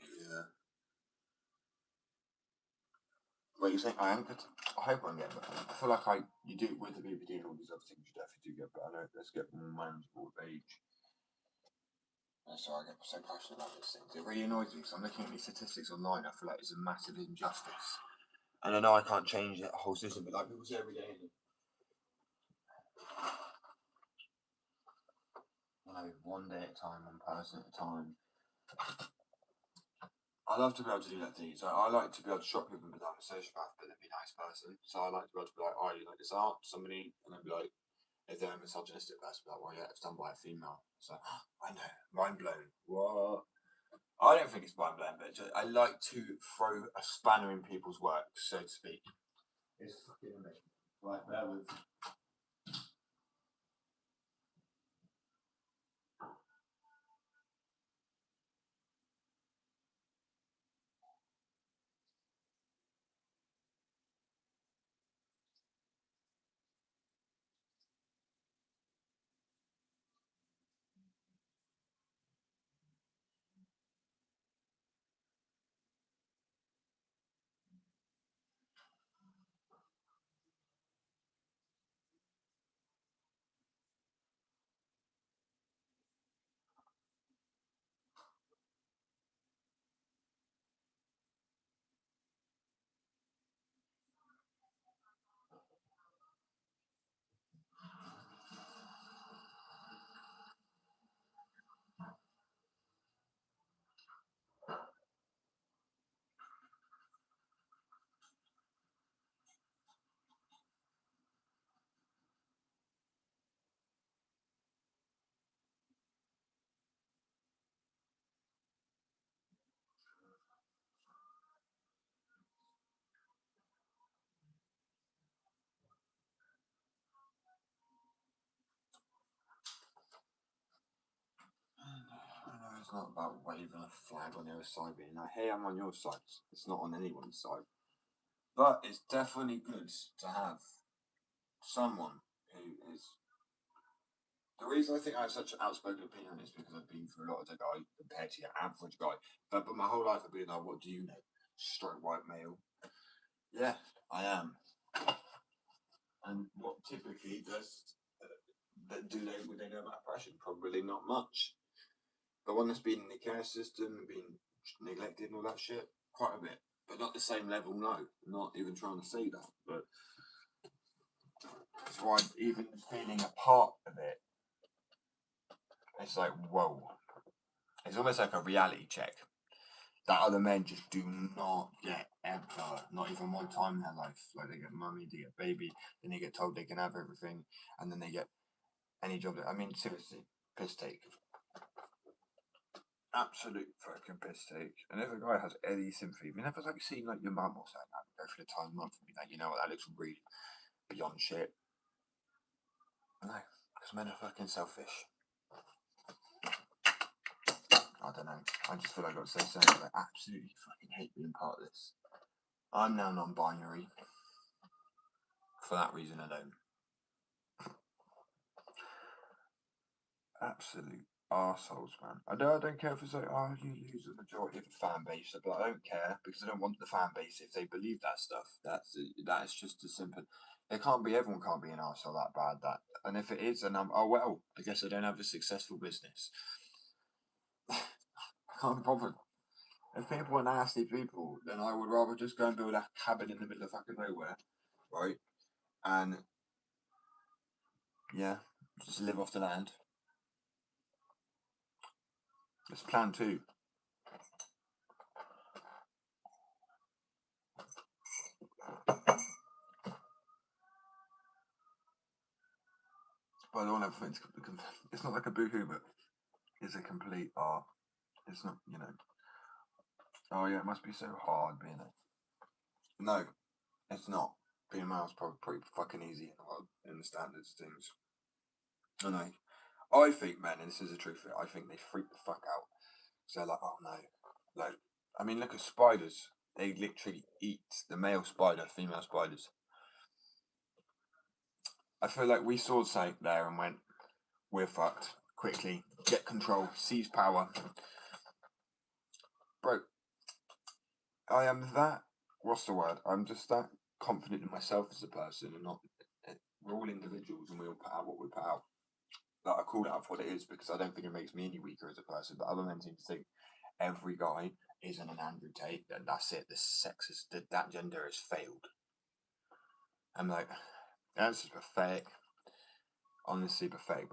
S1: Yeah. Wait, you saying I am good? I hope I'm getting better. I feel like you do with the BPD and all these other things, you definitely do get better. I know let's get more manageable with age. That's why I get so passionate about these things. It really annoys me because I'm looking at these statistics online. I feel like it's a massive injustice. And I know I can't change the whole system, but like people say every day, you know, one day at a time, one person at a time. I love to be able to do that thing. So I like to be able to shock people, but I'm a sociopath, but they'd be a nice person. So I like to be able to be like, oh, you like this art? Somebody, and I'd be like, if they're a misogynistic person, like, well, yeah, it's done by a female. So I know, mind blown. What? I don't think it's mind blown, but I like to throw a spanner in people's work, so to speak. It's fucking amazing. Right, bear with. It's not about waving a flag on the other side, being like, hey, I'm on your side. It's not on anyone's side. But it's definitely good to have someone who is. The reason I think I have such an outspoken opinion is because I've been through a lot as a guy compared to your average guy. But my whole life I've been like, what do you know? Straight white male. Yeah, I am. And what typically does would they know about depression? Probably not much. The one that's been in the care system, been neglected and all that shit, quite a bit. But not the same level, no. Not even trying to say that. But that's why even feeling a part of it, it's like, whoa. It's almost like a reality check that other men just do not get ever, not even one time in their life. Like they get mummy, they get baby, then they get told they can have everything, and then they get any job. I mean, seriously, piss take. Absolute fucking piss take. And if a guy has any sympathy, I mean, if it's like seeing like your mum or something, like, go through the time month and be like, you know what, that looks really beyond shit. No, because men are fucking selfish. I don't know. I just feel like I've got to say something. I absolutely fucking hate being part of this. I'm now non-binary for that reason alone. Absolute arseholes, man. I don't care if it's like, oh, you lose the majority of the fan base, but I don't care because I don't want the fan base if they believe that stuff. That is just as simple. It can't be, everyone can't be an arsehole that bad. That, and if it is, then oh well, I guess I don't have a successful business. I can't be bothered. If people are nasty people, then I would rather just go and build a cabin in the middle of fucking nowhere, right? And yeah, just live off the land. It's plan two. But I don't want everything to, it's not like a boohoo, but it's a complete art. It's not, you know. Oh yeah, it must be so hard being a. No, it's not. Being a male is probably pretty fucking easy in the standards of things. I know. I think, man, and this is the truth, I think they freak the fuck out. So they're like, oh no. Like, I mean, look at spiders. They literally eat the male spider, female spiders. I feel like we saw something there and went, we're fucked. Quickly, get control, seize power. Bro, I am that. What's the word? I'm just that confident in myself as a person, and not. We're all individuals, and we all put out what we put out. Like, I call it out for what it is because I don't think it makes me any weaker as a person. But other men seem to think every guy isn't an Andrew Tate. That's it. The sex is that gender has failed. I'm like, that's just pathetic. Honestly, pathetic.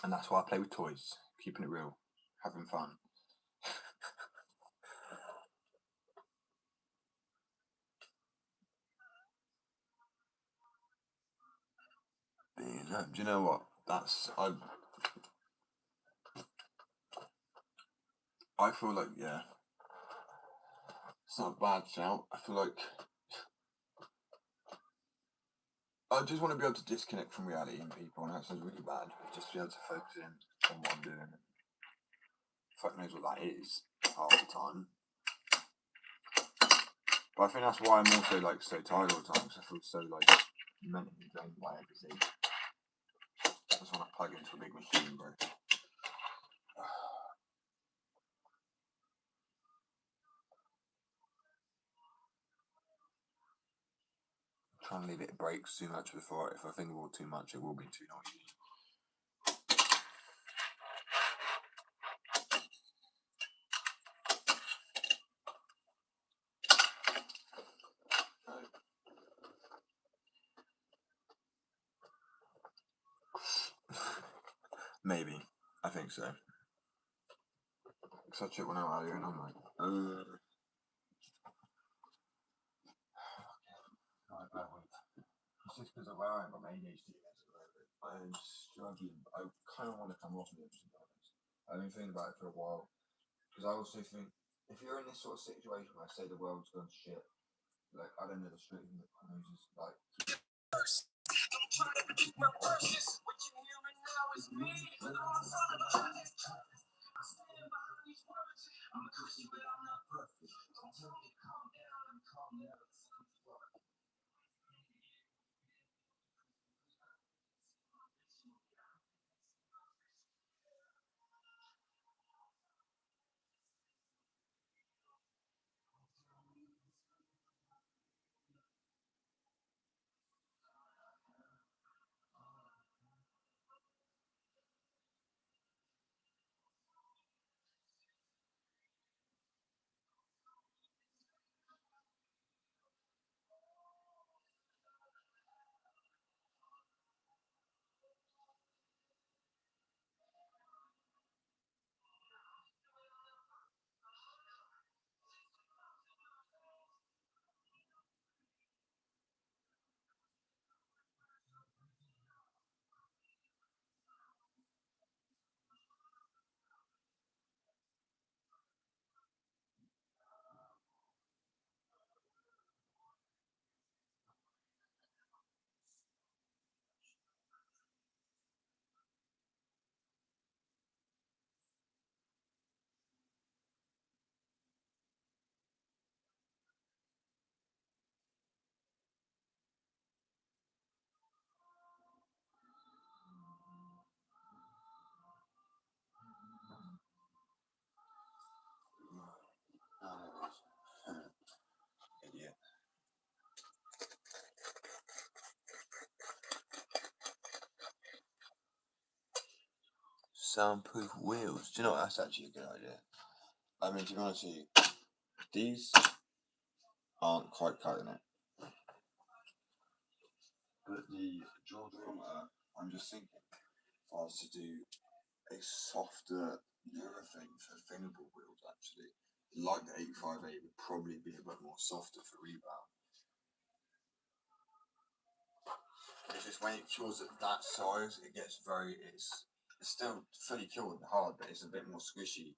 S1: And that's why I play with toys, keeping it real, having fun. Do you know what? I feel like, yeah, it's not a bad shout. I feel like I just want to be able to disconnect from reality and people, and that sounds really bad. Just be able to focus in on what I'm doing. Fuck knows what that is half the time. But I think that's why I'm also like so tired all the time, because I feel so like mentally drained by everything. I just want to plug into a big machine, bro. Trying to leave it breaks too much before, if I think about too much, it will be too noisy. Maybe. I think so. Such it went out earlier and I'm like, it's just because of where I am, my ADHD. I'm struggling. I kind of want to come off of it, to be honest. I've been thinking about it for a while. Because I also think, if you're in this sort of situation where I say the world's gone to shit, like, I don't know, the street news is like. I'm trying to keep my precious. What you hearing now is me. I'm standing behind these words. I'm a Christian, but I'm not perfect. Don't tell me to calm down. I'm calm down. soundproof wheels. Do you know what? That's actually a good idea. I mean, to be honest with you, these aren't quite cutting it. But the Jordan, I'm just thinking, if I was to do a softer urethane for thinnable wheels, actually, like the 858 would probably be a bit more softer for rebound. It's just when it kills at that size, it gets it's still fully killed and hard, but it's a bit more squishy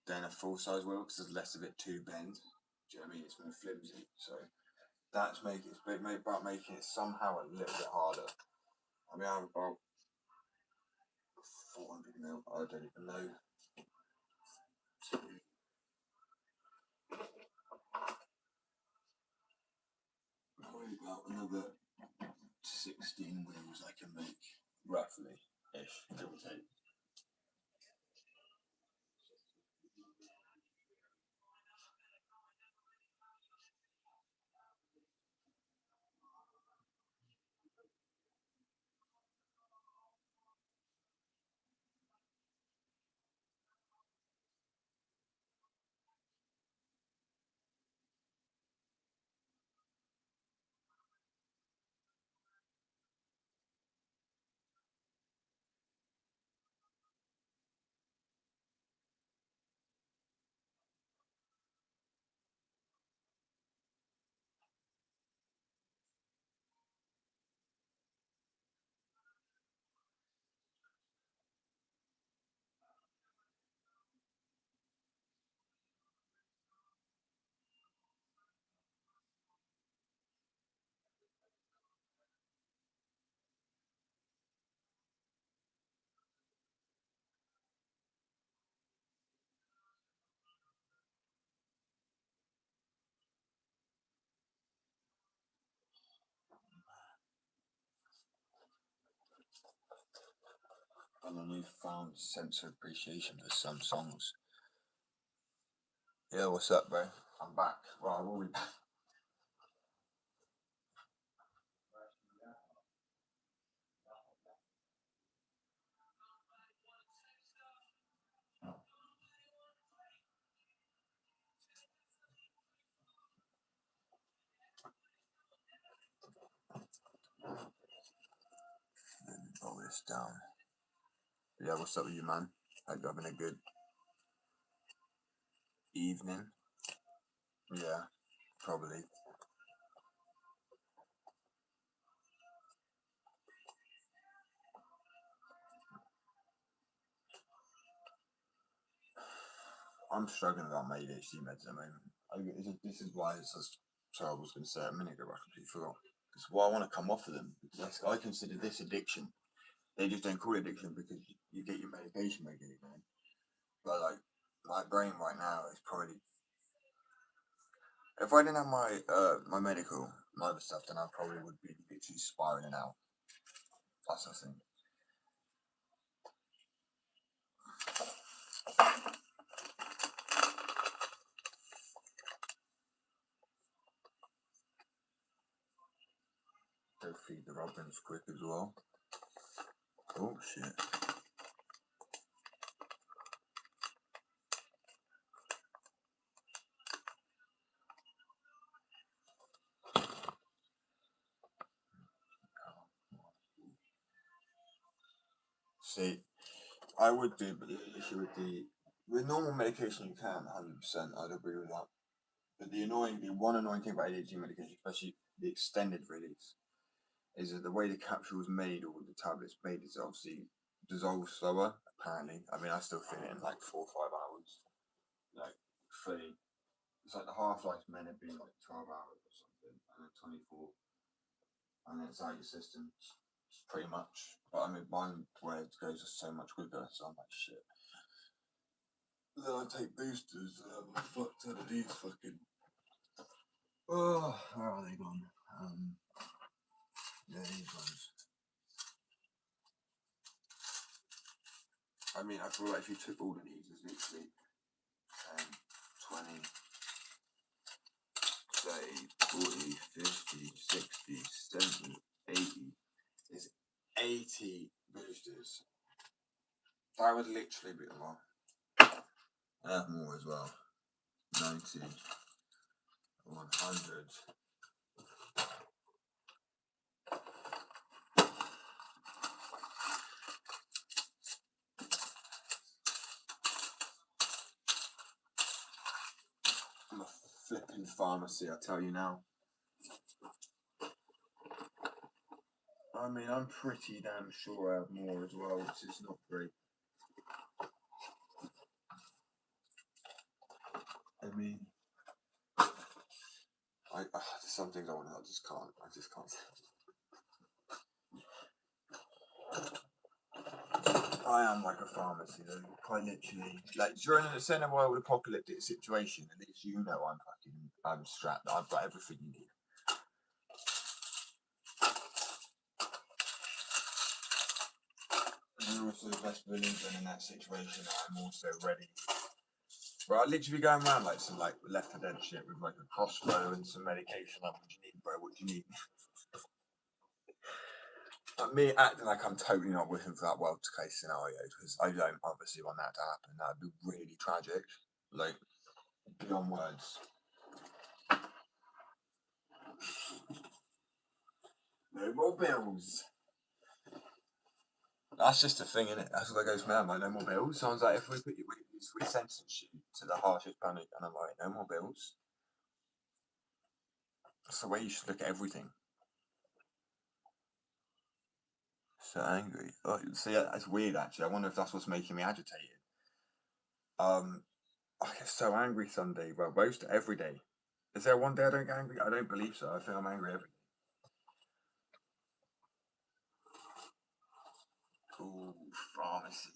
S1: than a full size wheel because there's less of it to bend. Do you know what I mean? It's more flimsy. So that's making it somehow a little bit harder. I mean, I have about 400 mil. I don't even know. Probably about another 16 wheels I can make, roughly, ish, give or take. And a newfound sense of appreciation for some songs. Yeah, what's up, bro? I'm back. Well, I will be back. Let me roll this down. Yeah, what's up with you, man? Hope you're having a good evening. Yeah, probably. I'm struggling with my ADHD meds at the moment. This is why it's just. Sorry, I was going to say it a minute ago, but I completely forgot. It's why I want to come off of them. Because I consider this addiction. They just don't call it addiction because you get your medication regularly, man. But like, my brain right now is probably. If I didn't have my medical, my other stuff, then I probably would be literally spiraling out. That's the thing. Go feed the robins quick as well. Oh shit. See, I would do, but the issue with normal medication you can 100%. I'd agree with that. But the one annoying thing about ADHD medication, especially the extended release, is that the way the capsule is made or the tablet's made is obviously dissolves slower. Apparently, I mean I still feel it in like 4 or 5 hours. Like fully, it's like the half life's meant to be like 12 hours or something, and then 24, and then it's out your system. Pretty much. But I mean, mine where it goes so much quicker, so I'm like shit. Then I take boosters. Fuck ton of these fucking. Oh, where are they gone? Yeah, these ones. I mean, I feel like if you took all of these, there's literally 10, 20, 30, 40, 50, 60, 70, 80. There's 80 boosters. That would literally be a lot. I have more as well. 90, 100. I'm a flipping pharmacy, I tell you now. I mean, I'm pretty damn sure I have more as well, which is not great. I mean, some things I want to, I just can't. I am like a pharmacy though, quite literally. Like during a certain world apocalyptic situation, at least you know I'm strapped. I've got everything you need. I'm also the best believer in that situation. I'm also ready. Bro, I literally going around like some like Left 4 Dead shit with like a crossbow and some medication. Like, what do you need, bro? What do you need? Like me acting like I'm totally not wishing for that worst case scenario, because I don't obviously want that to happen. That'd be really tragic. Like beyond words. No more bills. That's just a thing, innit? That's what goes from like no more bills. Sounds like if we sentence you to the harshest penalty, and I'm like, no more bills. That's the way you should look at everything. So angry. Oh, see, that's weird actually. I wonder if that's what's making me agitated. I get so angry some days, bro. Most every day. Is there one day I don't get angry? I don't believe so. I think I'm angry every day. Ooh, pharmacy.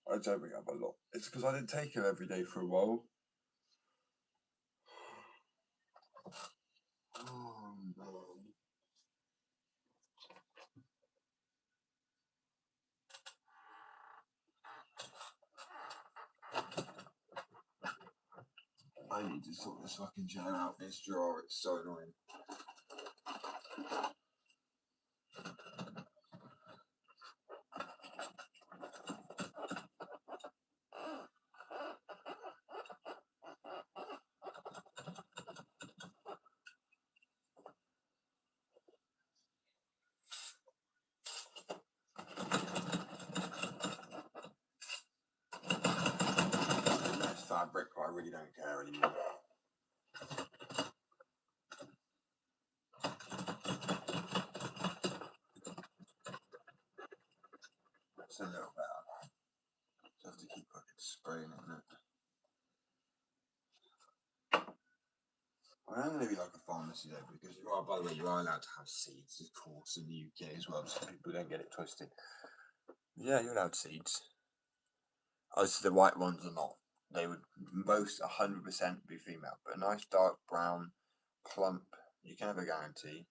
S1: I don't bring up a lot. It's because I didn't take it every day for a while. Oh no. I need to sort this fucking chair out this drawer. It's so annoying. Nice fabric, but I really don't care anymore. It's a little better. Just have to keep fucking spraying it, innit? I am going to be like a pharmacy though, because you are, by the way, you are allowed to have seeds, of course, in the UK as well, so people don't get it twisted. Yeah, you're allowed seeds. As the white ones are not. They would most 100% be female, but a nice dark brown, plump, you can have a guarantee.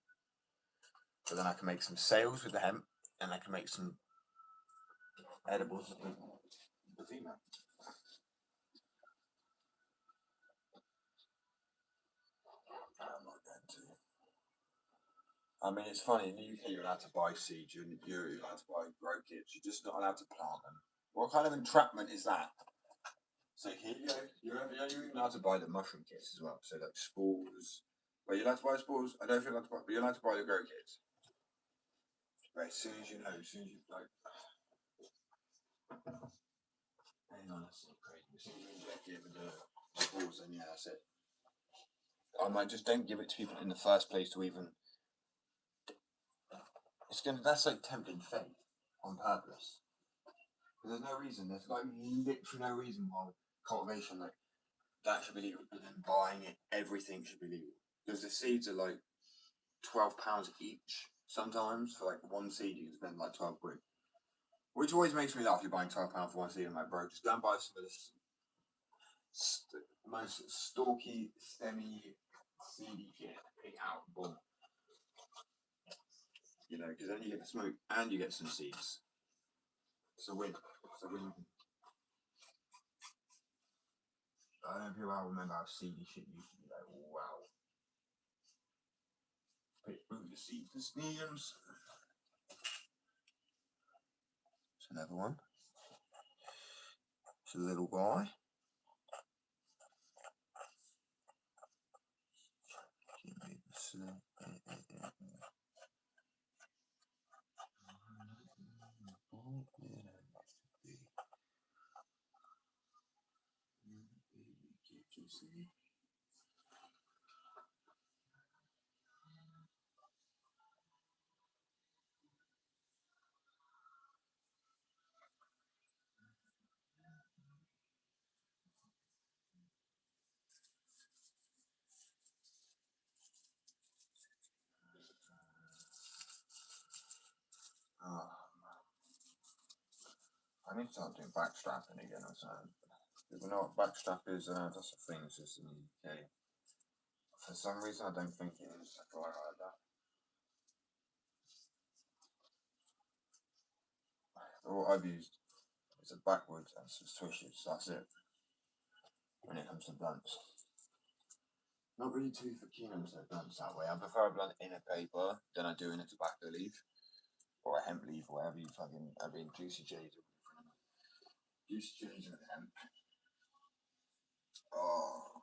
S1: But then I can make some sales with the hemp, and I can make some edibles with the female. I'm not going to. I mean, it's funny, in the UK you're allowed to buy seeds, you're allowed to buy grow kits, you're just not allowed to plant them. What kind of entrapment is that? So here you go, you're only allowed to buy the mushroom kits as well, so like spores. Well, you're allowed to buy spores? I don't feel allowed to buy, but you're allowed to buy the grow kits. But as soon as you know, as soon as you like, hang on, that's not great. As soon as you inject it with the spores, then yeah, that's it. I might just don't give it to people in the first place to even. That's like tempting fate on purpose. There's no reason. There's like literally no reason why cultivation like that should be legal, but then buying it, everything should be legal. Because the seeds are like £12 each. Sometimes for like one seed you can spend like 12 quid. Which always makes me laugh. You're buying £12 for one seed. I'm like, bro, just go and buy some of this most stalky, stemmy, seedy shit. Pick out, boom. You know, because then you get the smoke and you get some seeds. It's a win. It's a win. I don't know people how remember how seedy shit used to be like, wow. Pick through the seeds, the stems. It's another one. It's a little guy. I need to start doing backstrapping again or something. People know what backstrap is, that's a thing, it's just in the UK. For some reason, I don't think it is. I feel like that. All I've used is a backwards and some swishes, that's it. When it comes to blunts. Not really too keen on blunts that way. I prefer a blunt in a paper than I do in a tobacco leaf. Or a hemp leaf, or whatever you fucking, I mean, Juicy J's. Juicy J's with hemp. Oh.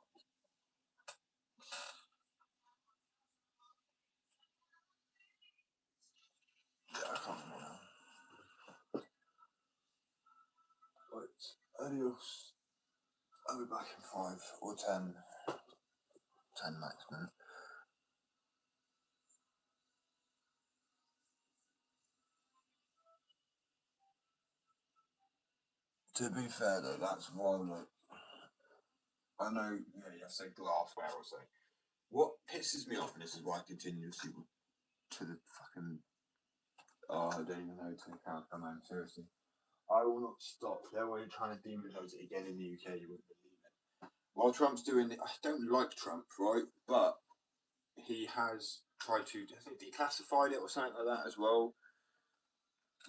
S1: Yeah, I can't remember now. Right, adios. I'll be back in 5 or 10. 10 maximum. To be fair though, that's why, like, I know, yeah, you have to say glassware or something. What pisses me off, and this is why I continuously to the fucking, oh, I don't even know to account, come on, seriously. I will not stop. They're already trying to demonise it again in the UK, you wouldn't believe it. While Trump's doing it, I don't like Trump, right? But he has tried to, I think, declassified it or something like that as well.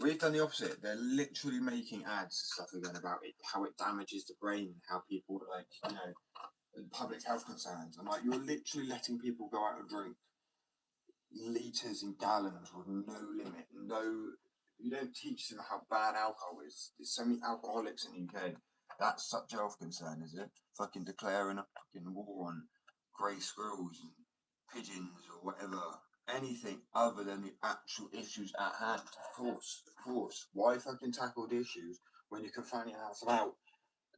S1: We've done the opposite. They're literally making ads and stuff again about it, how it damages the brain, how people, like, you know, public health concerns. I'm like, you're literally letting people go out and drink litres and gallons with no limit, no. You don't teach them how bad alcohol is. There's so many alcoholics in the UK. That's such a health concern, is it? Fucking declaring a fucking war on grey squirrels and pigeons or whatever. Anything other than the actual issues at hand. Of course, of course. Why fucking tackle the issues when you can find your house about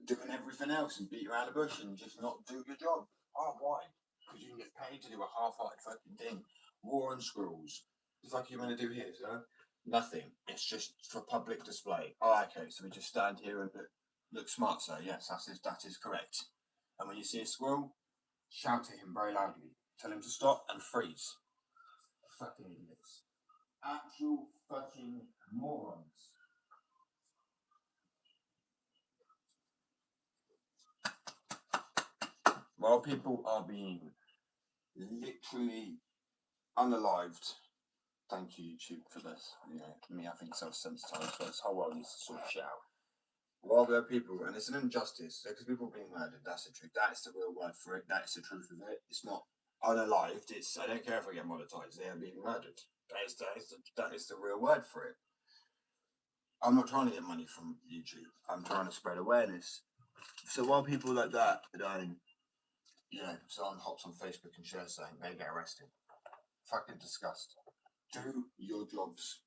S1: doing everything else and beat around the bush and just not do your job? Oh, why? Because you can get paid to do a half-hearted fucking thing. War on squirrels. What the fuck are you going to do here, sir? Nothing. It's just for public display. Oh, okay, so we just stand here and look smart, sir. Yes, that is correct. And when you see a squirrel, shout at him very loudly. Tell him to stop and freeze. Fucking idiots. Actual fucking morons. While people are being literally unalived, thank you, YouTube, for this. You know, me, I think self-sensitized, but this whole world needs to sort of shit out. While there are people, and it's an injustice, because people are being murdered, that's the truth. That is the real word for it. That is the truth of it. It's not unalived. It's, I don't care if I get monetized. They are being murdered. That is the real word for it. I'm not trying to get money from YouTube. I'm trying to spread awareness. So while people like that are dying, you know, someone hops on Facebook and shares something, they get arrested. Fucking disgust. Do your jobs.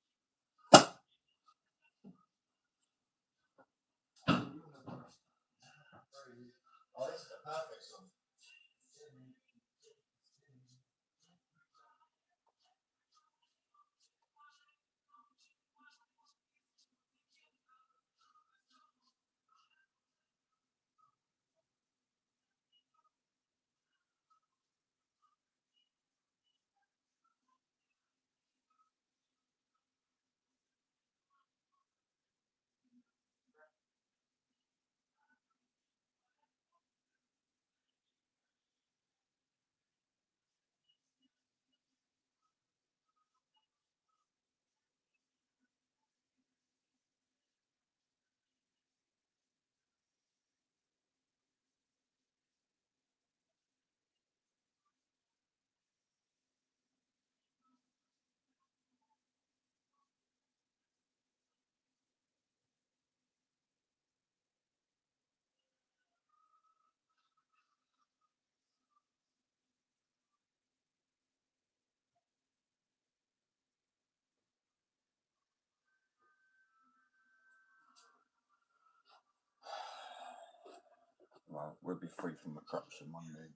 S1: Oh, this is the perfect song. we'll be free from the corruption one day.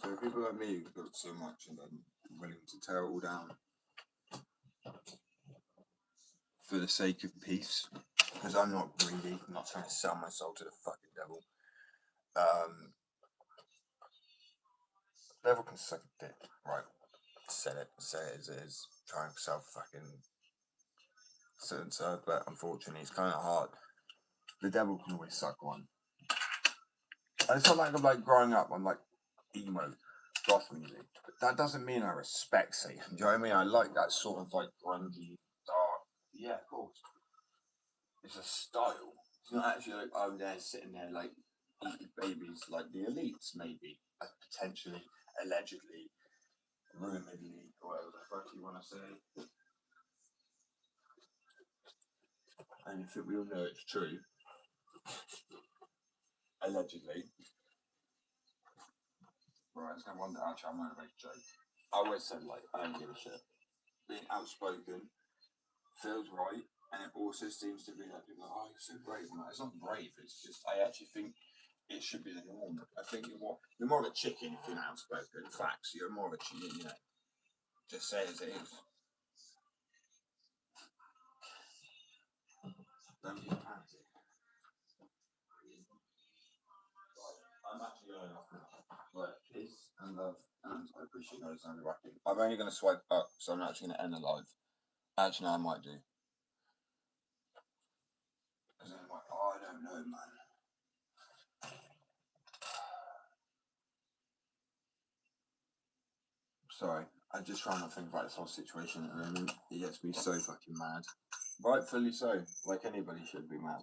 S1: So people like me who've built so much and then willing to tear it all down for the sake of peace, because I'm not greedy. I'm not trying to sell my soul to the fucking devil. Devil can suck a dick, right? Say it as it is. Try and sell fucking so and so, but unfortunately it's kind of hard. The devil can always suck one. And it's not like I'm like growing up, I'm like emo, goth music. But that doesn't mean I respect Satan. Do you know what I mean? I like that sort of like grungy, dark. Yeah, of course. It's a style. It's not actually like I'm there sitting there like eating babies like the elites, maybe. Potentially, allegedly, rumouredly, or whatever the fuck you want to say. And if we all know it's true, allegedly. Right, it's no wonder actually I'm not a joke. I always said like I don't give a shit. Being outspoken feels right, and it also seems to be like people are like, oh, you're so brave. I'm like, it's not brave, it's just I actually think it should be the norm. I think you're more of a chicken if you're not outspoken. Facts, you're more of a chicken, you know. Just say it as it is. Don't be pansy. I'm actually going off now. Right, peace and love, and I appreciate you guys interacting. I'm only going to swipe up, so I'm actually going to end the live. Actually, no, I might do. Because I'm like, oh, I don't know, man. Sorry, I'm just trying to think about this whole situation at the moment. It gets me so fucking mad. Rightfully so, like anybody should be mad.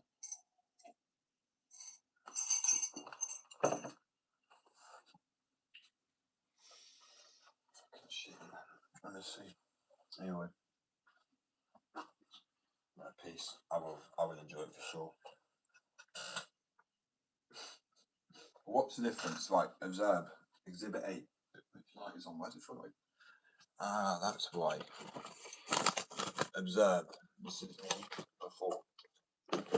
S1: Shit, man. Honestly. Anyway. Peace. I will enjoy it for sure. What's the difference? Like, observe. Exhibit 8. Which light is on? Where's it for? Like, that's why. Observe. This is me before. The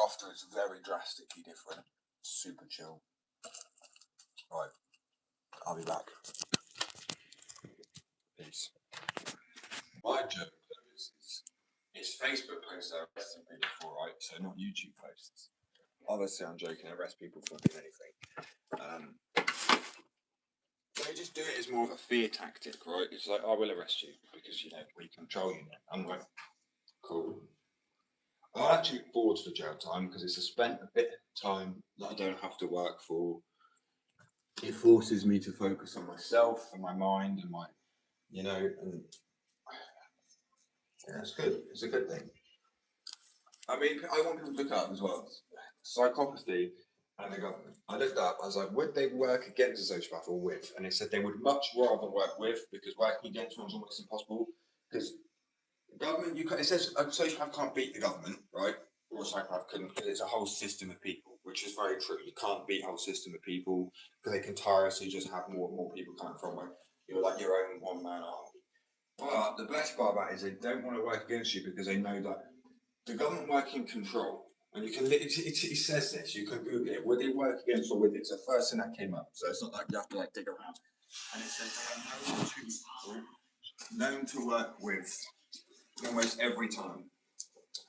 S1: after is very drastically different. Super chill. Right. I'll be back. Peace. My joke though is it's Facebook posts that arresting people for, right? So not YouTube posts. Obviously, I'm joking. I arrest people for doing anything. They just do it as more of a fear tactic, right? It's like, I will arrest you because you know we control you now. I'm like, cool. I actually look forward to the jail time because it's a spent a bit of time that I don't have to work for. It forces me to focus on myself and my mind and my, you know, and yeah, it's good. It's a good thing. I mean, I want people to look up as well. Psychopathy and the government. I looked up, I was like, would they work against a sociopath or with? And they said they would much rather work with because working against one's almost impossible. Because the government, it says a sociopath can't beat the government, right? Or a psychopath couldn't, because it's a whole system of people, which is very true. You can't beat a whole system of people because they can tirelessly just have more and more people coming from where you're like your own one man army. But the best part about it is they don't want to work against you because they know that the government work in control, and you can. It says this. You can Google it. Would it work against or with it? It's the first thing that came up. So it's not like you have to like dig around. And it says they are known to work with almost every time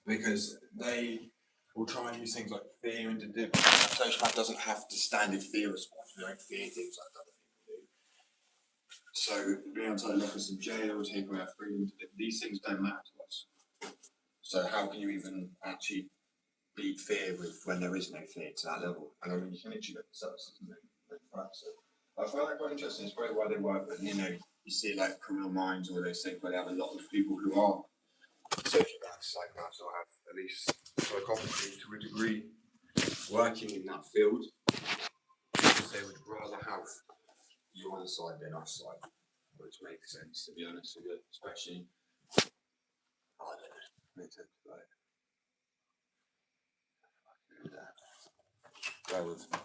S1: because they will try and use things like fear and the sociopath doesn't have to stand in fear response. We don't fear things like other people do. So being able to lock us in jail, take away our freedom, these things don't matter to us. So how can you even actually beat fear with when there is no fear to that level? And I mean, you can literally look this up, isn't it? So I find that quite interesting. It's probably why they work, but you know, you see like Criminal Minds or those things where they have a lot of people who are sociopaths, psychopaths, or have at least psychopathy to a degree working in that field because they would rather have you on the side than us side, which makes sense to be honest with you, especially. I don't know. Me too. Bear with me.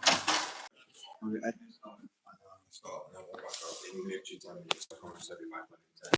S1: Okay, at this time, I know I'm start and then we'll back up in literally 10 minutes. I promise I'll be back when it's 10.